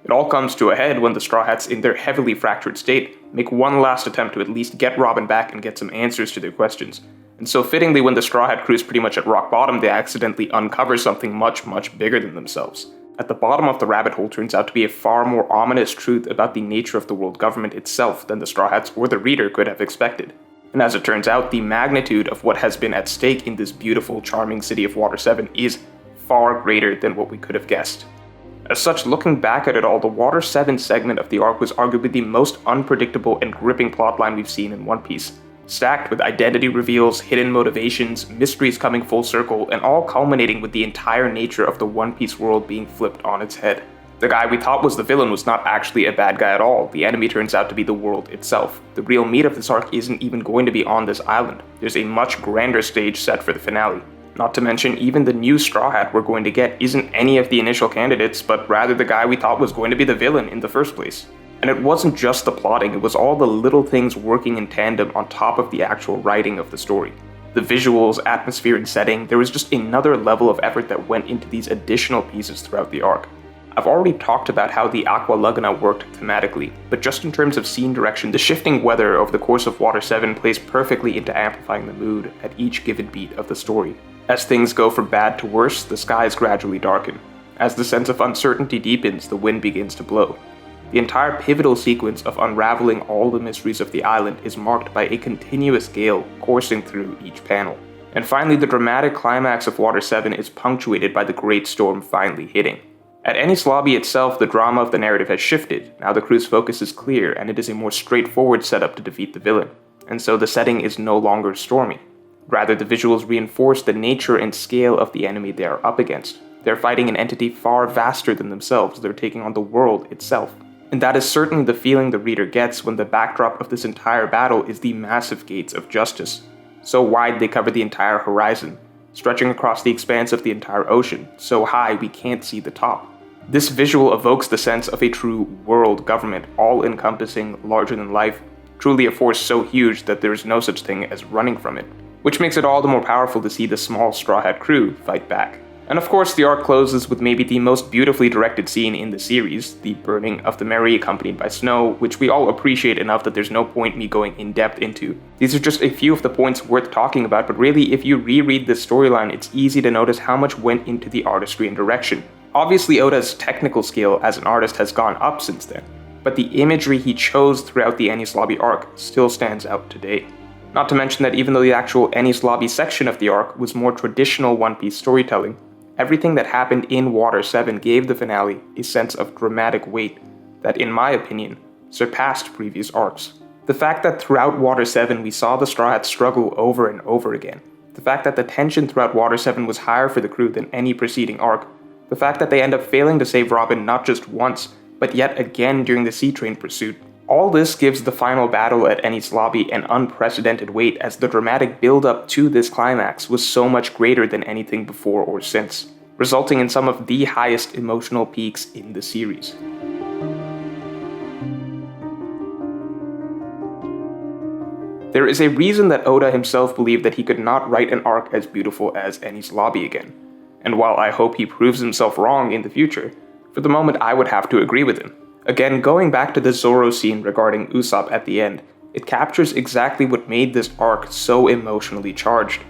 It all comes to a head when the Straw Hats, in their heavily fractured state, make one last attempt to at least get Robin back and get some answers to their questions. And so fittingly, when the Straw Hat crew is pretty much at rock bottom, they accidentally uncover something much, much bigger than themselves. At the bottom of the rabbit hole turns out to be a far more ominous truth about the nature of the world government itself than the Straw Hats or the reader could have expected. And as it turns out, the magnitude of what has been at stake in this beautiful, charming city of Water 7 is far greater than what we could have guessed. As such, looking back at it all, the Water 7 segment of the arc was arguably the most unpredictable and gripping plotline we've seen in One Piece. Stacked with identity reveals, hidden motivations, mysteries coming full circle, and all culminating with the entire nature of the One Piece world being flipped on its head. The guy we thought was the villain was not actually a bad guy at all. The enemy turns out to be the world itself. The real meat of this arc isn't even going to be on this island. There's a much grander stage set for the finale. Not to mention, even the new Straw Hat we're going to get isn't any of the initial candidates, but rather the guy we thought was going to be the villain in the first place. And it wasn't just the plotting, it was all the little things working in tandem on top of the actual writing of the story. The visuals, atmosphere, and setting, there was just another level of effort that went into these additional pieces throughout the arc. I've already talked about how the Aqua Laguna worked thematically, but just in terms of scene direction, the shifting weather over the course of Water 7 plays perfectly into amplifying the mood at each given beat of the story. As things go from bad to worse, the skies gradually darken. As the sense of uncertainty deepens, the wind begins to blow. The entire pivotal sequence of unraveling all the mysteries of the island is marked by a continuous gale coursing through each panel. And finally, the dramatic climax of Water 7 is punctuated by the Great Storm finally hitting. At Enies Lobby itself, the drama of the narrative has shifted. Now the crew's focus is clear, and it is a more straightforward setup to defeat the villain. And so the setting is no longer stormy. Rather, the visuals reinforce the nature and scale of the enemy they are up against. They're fighting an entity far vaster than themselves. They're taking on the world itself. And that is certainly the feeling the reader gets when the backdrop of this entire battle is the massive gates of justice. So wide they cover the entire horizon, stretching across the expanse of the entire ocean, so high we can't see the top. This visual evokes the sense of a true world government, all-encompassing, larger than life, truly a force so huge that there is no such thing as running from it, which makes it all the more powerful to see the small Straw Hat crew fight back. And of course, the arc closes with maybe the most beautifully directed scene in the series, the burning of the Mary accompanied by snow, which we all appreciate enough that there's no point me going in depth into. These are just a few of the points worth talking about, but really, if you reread this storyline, it's easy to notice how much went into the artistry and direction. Obviously, Oda's technical skill as an artist has gone up since then, but the imagery he chose throughout the Enies Lobby arc still stands out today. Not to mention that even though the actual Enies Lobby section of the arc was more traditional One Piece storytelling, everything that happened in Water 7 gave the finale a sense of dramatic weight that, in my opinion, surpassed previous arcs. The fact that throughout Water 7 we saw the Straw Hats struggle over and over again, the fact that the tension throughout Water 7 was higher for the crew than any preceding arc, the fact that they end up failing to save Robin not just once, but yet again during the Sea Train pursuit, all this gives the final battle at Enies Lobby an unprecedented weight, as the dramatic build-up to this climax was so much greater than anything before or since, resulting in some of the highest emotional peaks in the series. There is a reason that Oda himself believed that he could not write an arc as beautiful as Enies Lobby again, and while I hope he proves himself wrong in the future, for the moment I would have to agree with him. Again, going back to the Zoro scene regarding Usopp at the end, it captures exactly what made this arc so emotionally charged.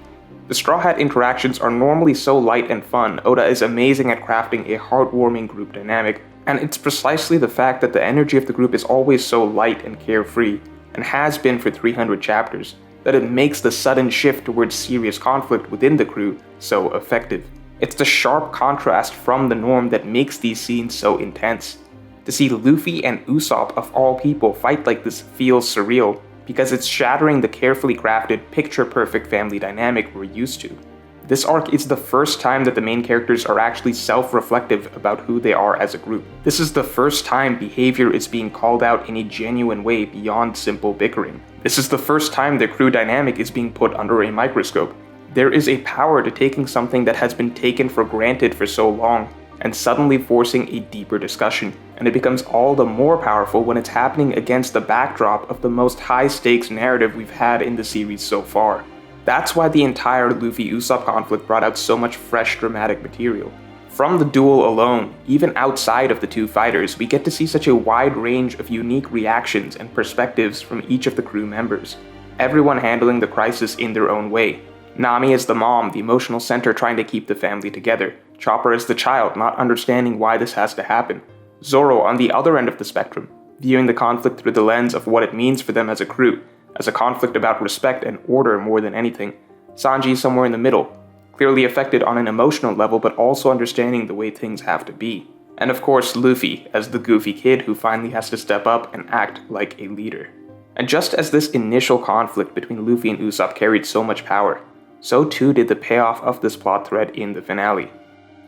The Straw Hat interactions are normally so light and fun. Oda is amazing at crafting a heartwarming group dynamic, and it's precisely the fact that the energy of the group is always so light and carefree, and has been for 300 chapters, that it makes the sudden shift towards serious conflict within the crew so effective. It's the sharp contrast from the norm that makes these scenes so intense. To see Luffy and Usopp of all people fight like this feels surreal, because it's shattering the carefully crafted, picture-perfect family dynamic we're used to. This arc is the first time that the main characters are actually self-reflective about who they are as a group. This is the first time behavior is being called out in a genuine way beyond simple bickering. This is the first time their crew dynamic is being put under a microscope. There is a power to taking something that has been taken for granted for so long and suddenly forcing a deeper discussion, and it becomes all the more powerful when it's happening against the backdrop of the most high-stakes narrative we've had in the series so far. That's why the entire Luffy-Usopp conflict brought out so much fresh dramatic material. From the duel alone, even outside of the two fighters, we get to see such a wide range of unique reactions and perspectives from each of the crew members, everyone handling the crisis in their own way. Nami as the mom, the emotional center trying to keep the family together. Chopper as the child, not understanding why this has to happen. Zoro on the other end of the spectrum, viewing the conflict through the lens of what it means for them as a crew, as a conflict about respect and order more than anything. Sanji somewhere in the middle, clearly affected on an emotional level but also understanding the way things have to be. And of course Luffy as the goofy kid who finally has to step up and act like a leader. And just as this initial conflict between Luffy and Usopp carried so much power, so too did the payoff of this plot thread in the finale.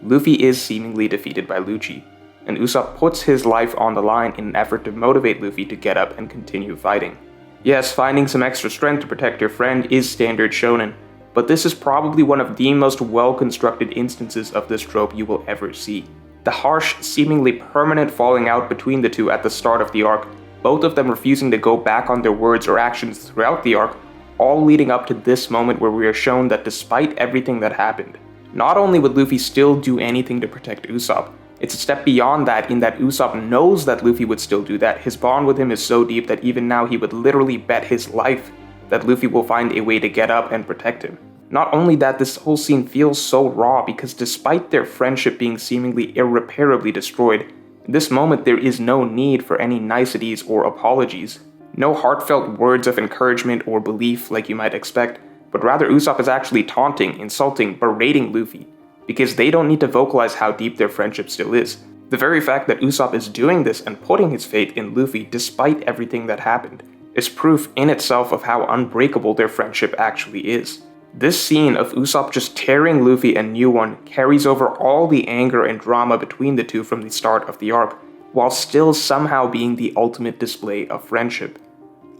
Luffy is seemingly defeated by Lucci, and Usopp puts his life on the line in an effort to motivate Luffy to get up and continue fighting. Yes, finding some extra strength to protect your friend is standard shonen, but this is probably one of the most well-constructed instances of this trope you will ever see. The harsh, seemingly permanent falling out between the two at the start of the arc, both of them refusing to go back on their words or actions throughout the arc, all leading up to this moment where we are shown that despite everything that happened, not only would Luffy still do anything to protect Usopp, it's a step beyond that in that Usopp knows that Luffy would still do that. His bond with him is so deep that even now he would literally bet his life that Luffy will find a way to get up and protect him. Not only that, this whole scene feels so raw because despite their friendship being seemingly irreparably destroyed, in this moment there is no need for any niceties or apologies. No heartfelt words of encouragement or belief like you might expect, but rather Usopp is actually taunting, insulting, berating Luffy, because they don't need to vocalize how deep their friendship still is. The very fact that Usopp is doing this and putting his faith in Luffy despite everything that happened is proof in itself of how unbreakable their friendship actually is. This scene of Usopp just tearing Luffy a new one carries over all the anger and drama between the two from the start of the arc, while still somehow being the ultimate display of friendship.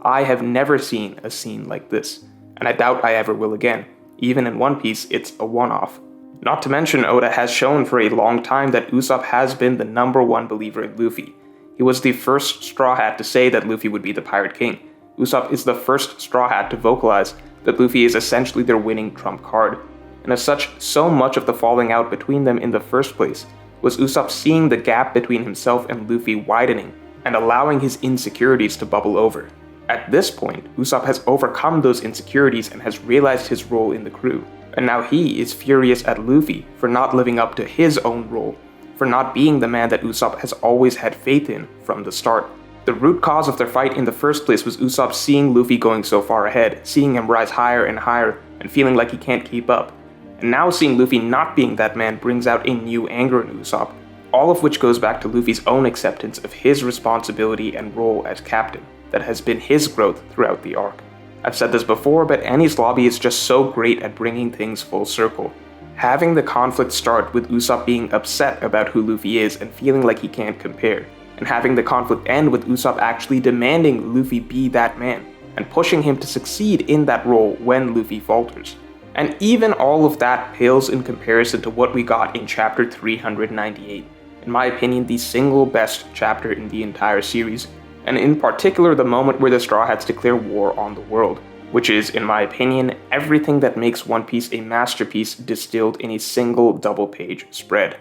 I have never seen a scene like this, and I doubt I ever will again. Even in One Piece, it's a one-off. Not to mention, Oda has shown for a long time that Usopp has been the #1 believer in Luffy. He was the first Straw Hat to say that Luffy would be the Pirate King. Usopp is the first Straw Hat to vocalize that Luffy is essentially their winning trump card. And as such, so much of the falling out between them in the first place was Usopp seeing the gap between himself and Luffy widening and allowing his insecurities to bubble over. At this point, Usopp has overcome those insecurities and has realized his role in the crew. And now he is furious at Luffy for not living up to his own role, for not being the man that Usopp has always had faith in from the start. The root cause of their fight in the first place was Usopp seeing Luffy going so far ahead, seeing him rise higher and higher, and feeling like he can't keep up. And now seeing Luffy not being that man brings out a new anger in Usopp, all of which goes back to Luffy's own acceptance of his responsibility and role as captain that has been his growth throughout the arc. I've said this before, but Enies' lobby is just so great at bringing things full circle. Having the conflict start with Usopp being upset about who Luffy is and feeling like he can't compare, and having the conflict end with Usopp actually demanding Luffy be that man, and pushing him to succeed in that role when Luffy falters. And even all of that pales in comparison to what we got in chapter 398, in my opinion the single best chapter in the entire series, and in particular the moment where the Straw Hats declare war on the world, which is, in my opinion, everything that makes One Piece a masterpiece distilled in a single double-page spread.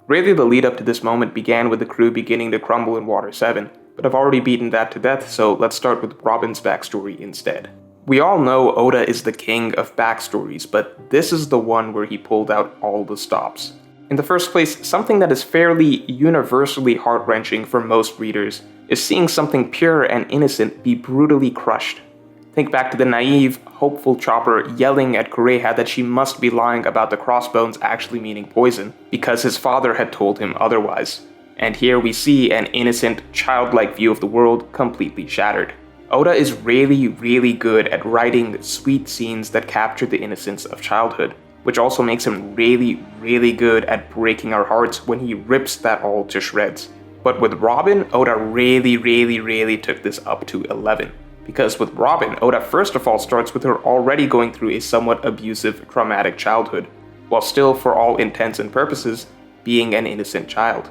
Really, the lead up to this moment began with the crew beginning to crumble in Water 7, but I've already beaten that to death, so let's start with Robin's backstory instead. We all know Oda is the king of backstories, but this is the one where he pulled out all the stops. In the first place, something that is fairly universally heart-wrenching for most readers is seeing something pure and innocent be brutally crushed. Think back to the naive, hopeful Chopper yelling at Kureha that she must be lying about the crossbones actually meaning poison, because his father had told him otherwise. And here we see an innocent, childlike view of the world completely shattered. Oda is really good at writing sweet scenes that capture the innocence of childhood, which also makes him really good at breaking our hearts when he rips that all to shreds. But with Robin, Oda really took this up to 11. Because with Robin, Oda first of all starts with her already going through a somewhat abusive, traumatic childhood, while still, for all intents and purposes, being an innocent child.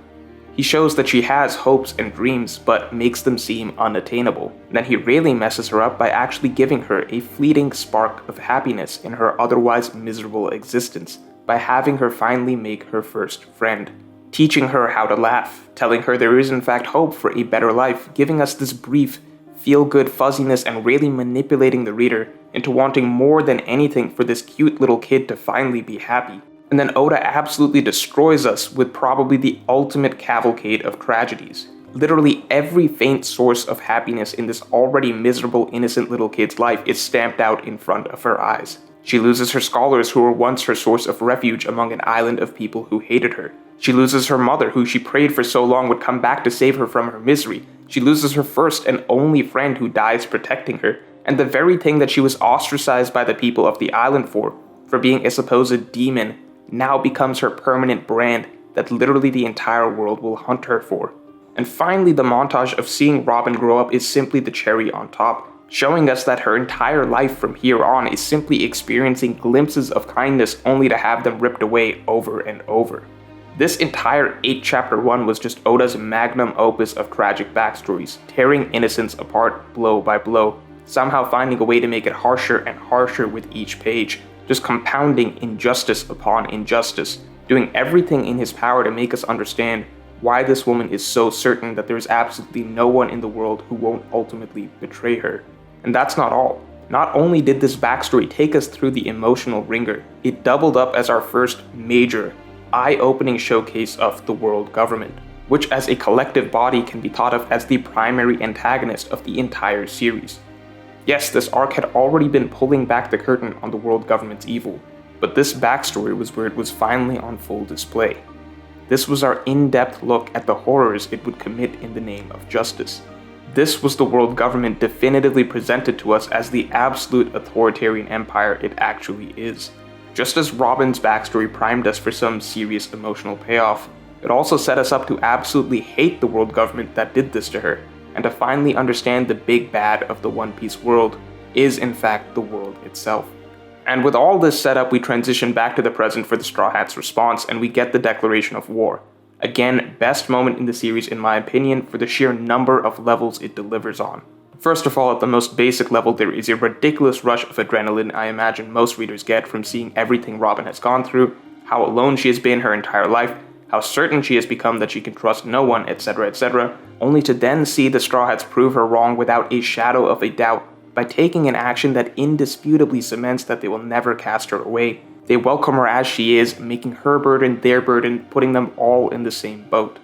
He shows that she has hopes and dreams, but makes them seem unattainable. And then he really messes her up by actually giving her a fleeting spark of happiness in her otherwise miserable existence, by having her finally make her first friend. Teaching her how to laugh, telling her there is in fact hope for a better life, giving us this brief, feel-good fuzziness and really manipulating the reader into wanting more than anything for this cute little kid to finally be happy. And then Oda absolutely destroys us with probably the ultimate cavalcade of tragedies. Literally every faint source of happiness in this already miserable innocent little kid's life is stamped out in front of her eyes. She loses her scholars who were once her source of refuge among an island of people who hated her. She loses her mother who she prayed for so long would come back to save her from her misery. She loses her first and only friend who dies protecting her. And the very thing that she was ostracized by the people of the island for being a supposed demon, now becomes her permanent brand that literally the entire world will hunt her for. And finally, the montage of seeing Robin grow up is simply the cherry on top, showing us that her entire life from here on is simply experiencing glimpses of kindness only to have them ripped away over and over. This entire 8-chapter run was just Oda's magnum opus of tragic backstories, tearing innocence apart blow by blow, somehow finding a way to make it harsher and harsher with each page, just compounding injustice upon injustice, doing everything in his power to make us understand why this woman is so certain that there is absolutely no one in the world who won't ultimately betray her. And that's not all. Not only did this backstory take us through the emotional ringer, it doubled up as our first major, eye-opening showcase of the world government, which as a collective body can be thought of as the primary antagonist of the entire series. Yes, this arc had already been pulling back the curtain on the world government's evil, but this backstory was where it was finally on full display. This was our in-depth look at the horrors it would commit in the name of justice. This was the world government definitively presented to us as the absolute authoritarian empire it actually is. Just as Robin's backstory primed us for some serious emotional payoff, it also set us up to absolutely hate the world government that did this to her, and to finally understand the big bad of the One Piece world is in fact the world itself. And with all this set up, we transition back to the present for the Straw Hats' response, and we get the declaration of war. Again, best moment in the series in my opinion for the sheer number of levels it delivers on. First of all, at the most basic level, there is a ridiculous rush of adrenaline I imagine most readers get from seeing everything Robin has gone through, how alone she has been her entire life, how certain she has become that she can trust no one, etc., only to then see the Straw Hats prove her wrong without a shadow of a doubt by taking an action that indisputably cements that they will never cast her away. They welcome her as she is, making her burden their burden, putting them all in the same boat.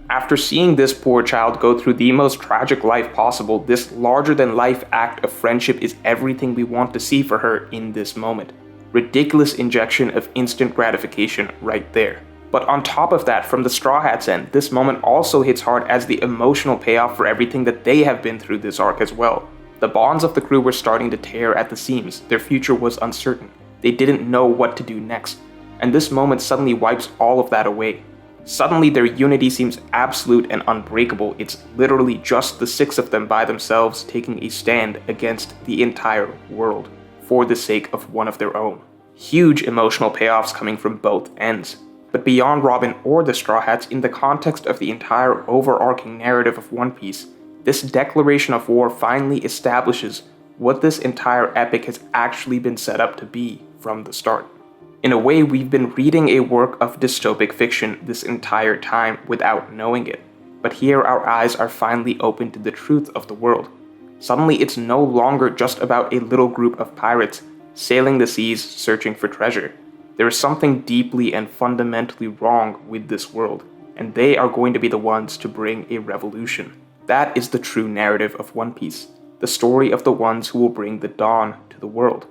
After seeing this poor child go through the most tragic life possible, this larger-than-life act of friendship is everything we want to see for her in this moment. Ridiculous injection of instant gratification right there. But on top of that, from the Straw Hats' end, this moment also hits hard as the emotional payoff for everything that they have been through this arc as well. The bonds of the crew were starting to tear at the seams, their future was uncertain. They didn't know what to do next, and this moment suddenly wipes all of that away. Suddenly their unity seems absolute and unbreakable. It's literally just the 6 of them by themselves taking a stand against the entire world for the sake of one of their own. Huge emotional payoffs coming from both ends. But beyond Robin or the Straw Hats, in the context of the entire overarching narrative of One Piece, this declaration of war finally establishes what this entire epic has actually been set up to be from the start. In a way, we've been reading a work of dystopic fiction this entire time without knowing it. But here our eyes are finally open to the truth of the world. Suddenly it's no longer just about a little group of pirates sailing the seas searching for treasure. There is something deeply and fundamentally wrong with this world, and they are going to be the ones to bring a revolution. That is the true narrative of One Piece. the story of the ones who will bring the dawn to the world.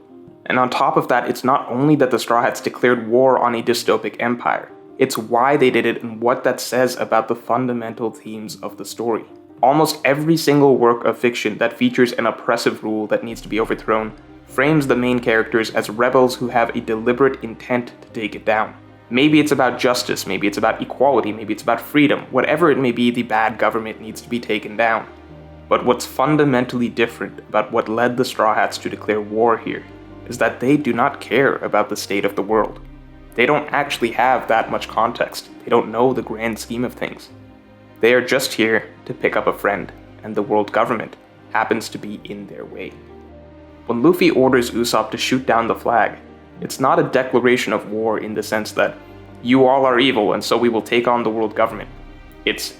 And on top of that, it's not only that the Straw Hats declared war on a dystopic empire, it's why they did it and what that says about the fundamental themes of the story. Almost every single work of fiction that features an oppressive rule that needs to be overthrown frames the main characters as rebels who have a deliberate intent to take it down. Maybe it's about justice, maybe it's about equality, maybe it's about freedom. Whatever it may be, the bad government needs to be taken down. But what's fundamentally different about what led the Straw Hats to declare war here is that they do not care about the state of the world. They don't actually have that much context. They don't know the grand scheme of things. They are just here to pick up a friend, and the world government happens to be in their way. When Luffy orders Usopp to shoot down the flag, it's not a declaration of war in the sense that you all are evil and so we will take on the world government. It's,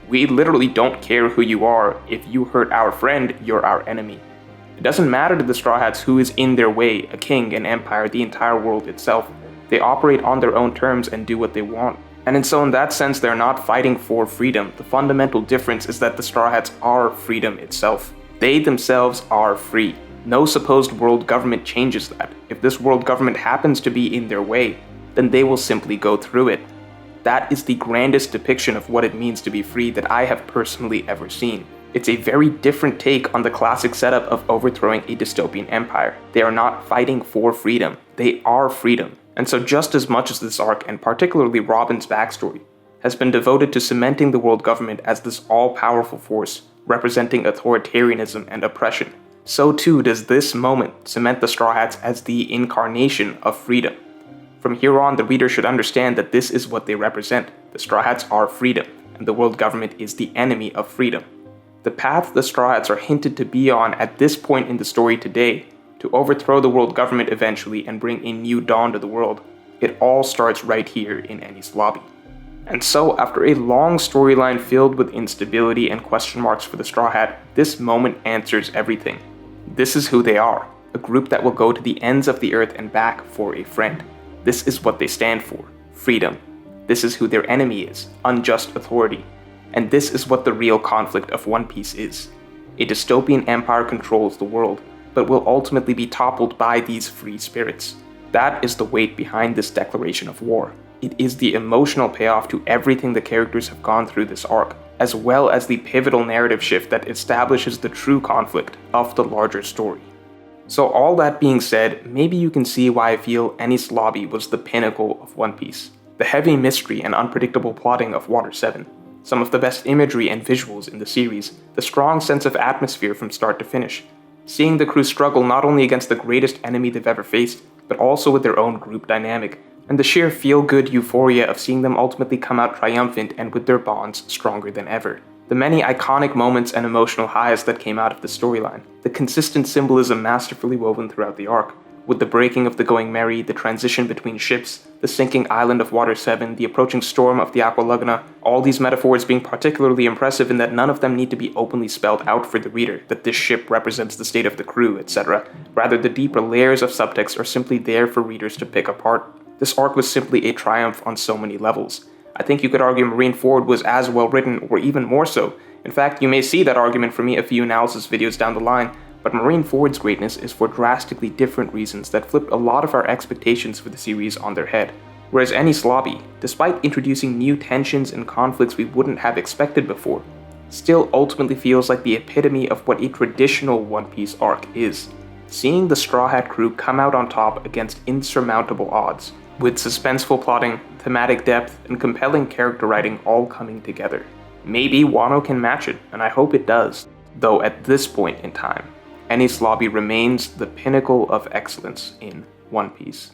we literally don't care who you are. If you hurt our friend, you're our enemy. It doesn't matter to the Straw Hats who is in their way, a king, an empire, the entire world itself. They operate on their own terms and do what they want. And so in that sense, they're not fighting for freedom. The fundamental difference is that the Straw Hats are freedom itself. They themselves are free. No supposed world government changes that. If this world government happens to be in their way, then they will simply go through it. That is the grandest depiction of what it means to be free that I have personally ever seen. It's a very different take on the classic setup of overthrowing a dystopian empire. They are not fighting for freedom. They are freedom. And so just as much as this arc, and particularly Robin's backstory, has been devoted to cementing the world government as this all-powerful force representing authoritarianism and oppression, so too does this moment cement the Straw Hats as the incarnation of freedom. From here on, the reader should understand that this is what they represent. The Straw Hats are freedom, and the world government is the enemy of freedom. The path the Straw Hats are hinted to be on at this point in the story today, to overthrow the world government eventually and bring a new dawn to the world, it all starts right here in Enies lobby. And so, after a long storyline filled with instability and question marks for the Straw Hat, this moment answers everything. This is who they are, a group that will go to the ends of the earth and back for a friend. This is what they stand for, freedom. This is who their enemy is, unjust authority. And this is what the real conflict of One Piece is. A dystopian empire controls the world, but will ultimately be toppled by these free spirits. That is the weight behind this declaration of war. It is the emotional payoff to everything the characters have gone through this arc, as well as the pivotal narrative shift that establishes the true conflict of the larger story. So all that being said, maybe you can see why I feel Enies Lobby was the pinnacle of One Piece. The heavy mystery and unpredictable plotting of Water 7, some of the best imagery and visuals in the series, the strong sense of atmosphere from start to finish, seeing the crew struggle not only against the greatest enemy they've ever faced, but also with their own group dynamic, and the sheer feel-good euphoria of seeing them ultimately come out triumphant and with their bonds stronger than ever. The many iconic moments and emotional highs that came out of the storyline, the consistent symbolism masterfully woven throughout the arc, with the breaking of the Going Merry, the transition between ships, the sinking island of Water 7, the approaching storm of the Aqua Laguna, all these metaphors being particularly impressive in that none of them need to be openly spelled out for the reader, that this ship represents the state of the crew, etc. Rather, the deeper layers of subtext are simply there for readers to pick apart. This arc was simply a triumph on so many levels. I think you could argue Marineford was as well written, or even more so. In fact, you may see that argument from me a few analysis videos down the line, but Marineford's greatness is for drastically different reasons that flipped a lot of our expectations for the series on their head. Whereas Enies Lobby, despite introducing new tensions and conflicts we wouldn't have expected before, still ultimately feels like the epitome of what a traditional One Piece arc is. Seeing the Straw Hat crew come out on top against insurmountable odds, with suspenseful plotting, thematic depth, and compelling character writing all coming together. Maybe Wano can match it, and I hope it does, though at this point in time, Enies Lobby remains the pinnacle of excellence in One Piece.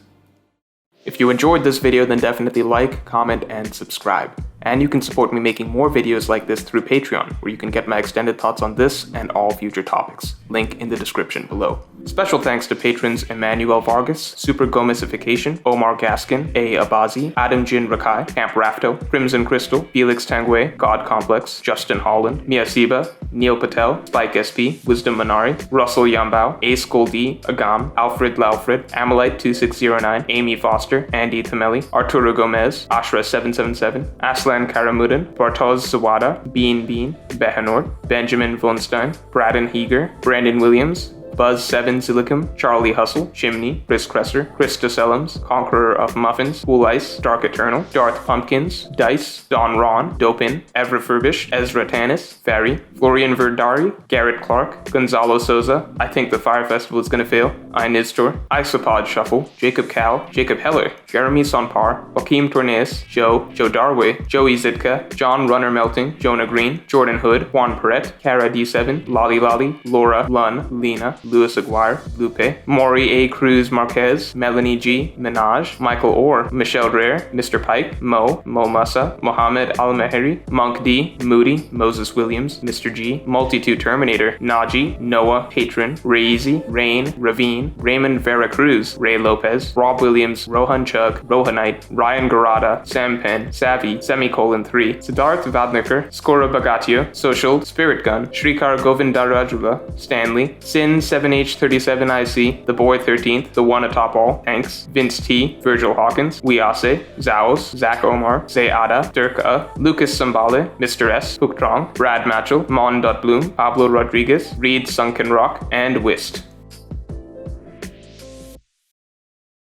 If you enjoyed this video, then definitely like, comment, and subscribe. And you can support me making more videos like this through Patreon, where you can get my extended thoughts on this and all future topics. Link in the description below. Special thanks to patrons Emmanuel Vargas, Super Gomizification, Omar Gaskin, A. Abazi, Adam Jin Rakai, Camp Rafto, Crimson Crystal, Felix Tanguay, God Complex, Justin Holland, Mia Siba, Neil Patel, Spike SP, Wisdom Minari, Russell Yambao, Ace Goldie, Agam, Alfred Laufred, Amalite2609, Amy Foster, Andy Tamelli, Arturo Gomez, Ashra777, Aslan Ruslan Karamuddin, Bartosz Zawada, Bean, Behanort, Benjamin Vonstein, Braden Heeger, Brandon Williams, Buzz 7 Silicum, Charlie Hustle, Chimney, Chris Kresser, Chris DeSellums, Conqueror of Muffins, Cool Ice, Dark Eternal, Darth Pumpkins, Dice, Don Ron, Dopin, Evrefurbish, Ezra Tanis, Ferry, Florian Verdari, Garrett Clark, Gonzalo Souza, I think the Fire Festival is gonna fail, Inistor, Isopod Shuffle, Jacob Cal, Jacob Heller, Jeremy Sonpar, Joaquim Tornes, Joe Darway, Joey Zidka, John Runner Melting, Jonah Green, Jordan Hood, Juan Perret, Kara D7, Lolly, Laura, Lun, Lena, Louis Aguirre, Lupe, Maury A. Cruz Marquez, Melanie G. Minaj, Michael Orr, Michelle Rare, Mr. Pike, Mo Musa, Mohammed Al Meheri, Monk D, Moody, Moses Williams, Mr. G, Multitude Terminator, Naji, Noah, Patron, Raizy, Rain, Ravine, Raymond Vera Cruz, Ray Lopez, Rob Williams, Rohan Chug, Rohanite, Ryan Garada, Sam Penn, Savvy, Semicolon 3, Siddharth Vadnikar, Skora Bagatio, Social, Spirit Gun, Shrikar Govindarajula, Stanley, Sin 7H37IC, The Boy 13th, The One Atop All, Hanks, Vince T, Virgil Hawkins, Wiase, Zaos, Zach Omar, Zayada, Dirka, Lucas Sambale, Mr. S, Hooktrong, Brad Matchell, Mon.Bloom, Pablo Rodriguez, Reed Sunken Rock, and Wist.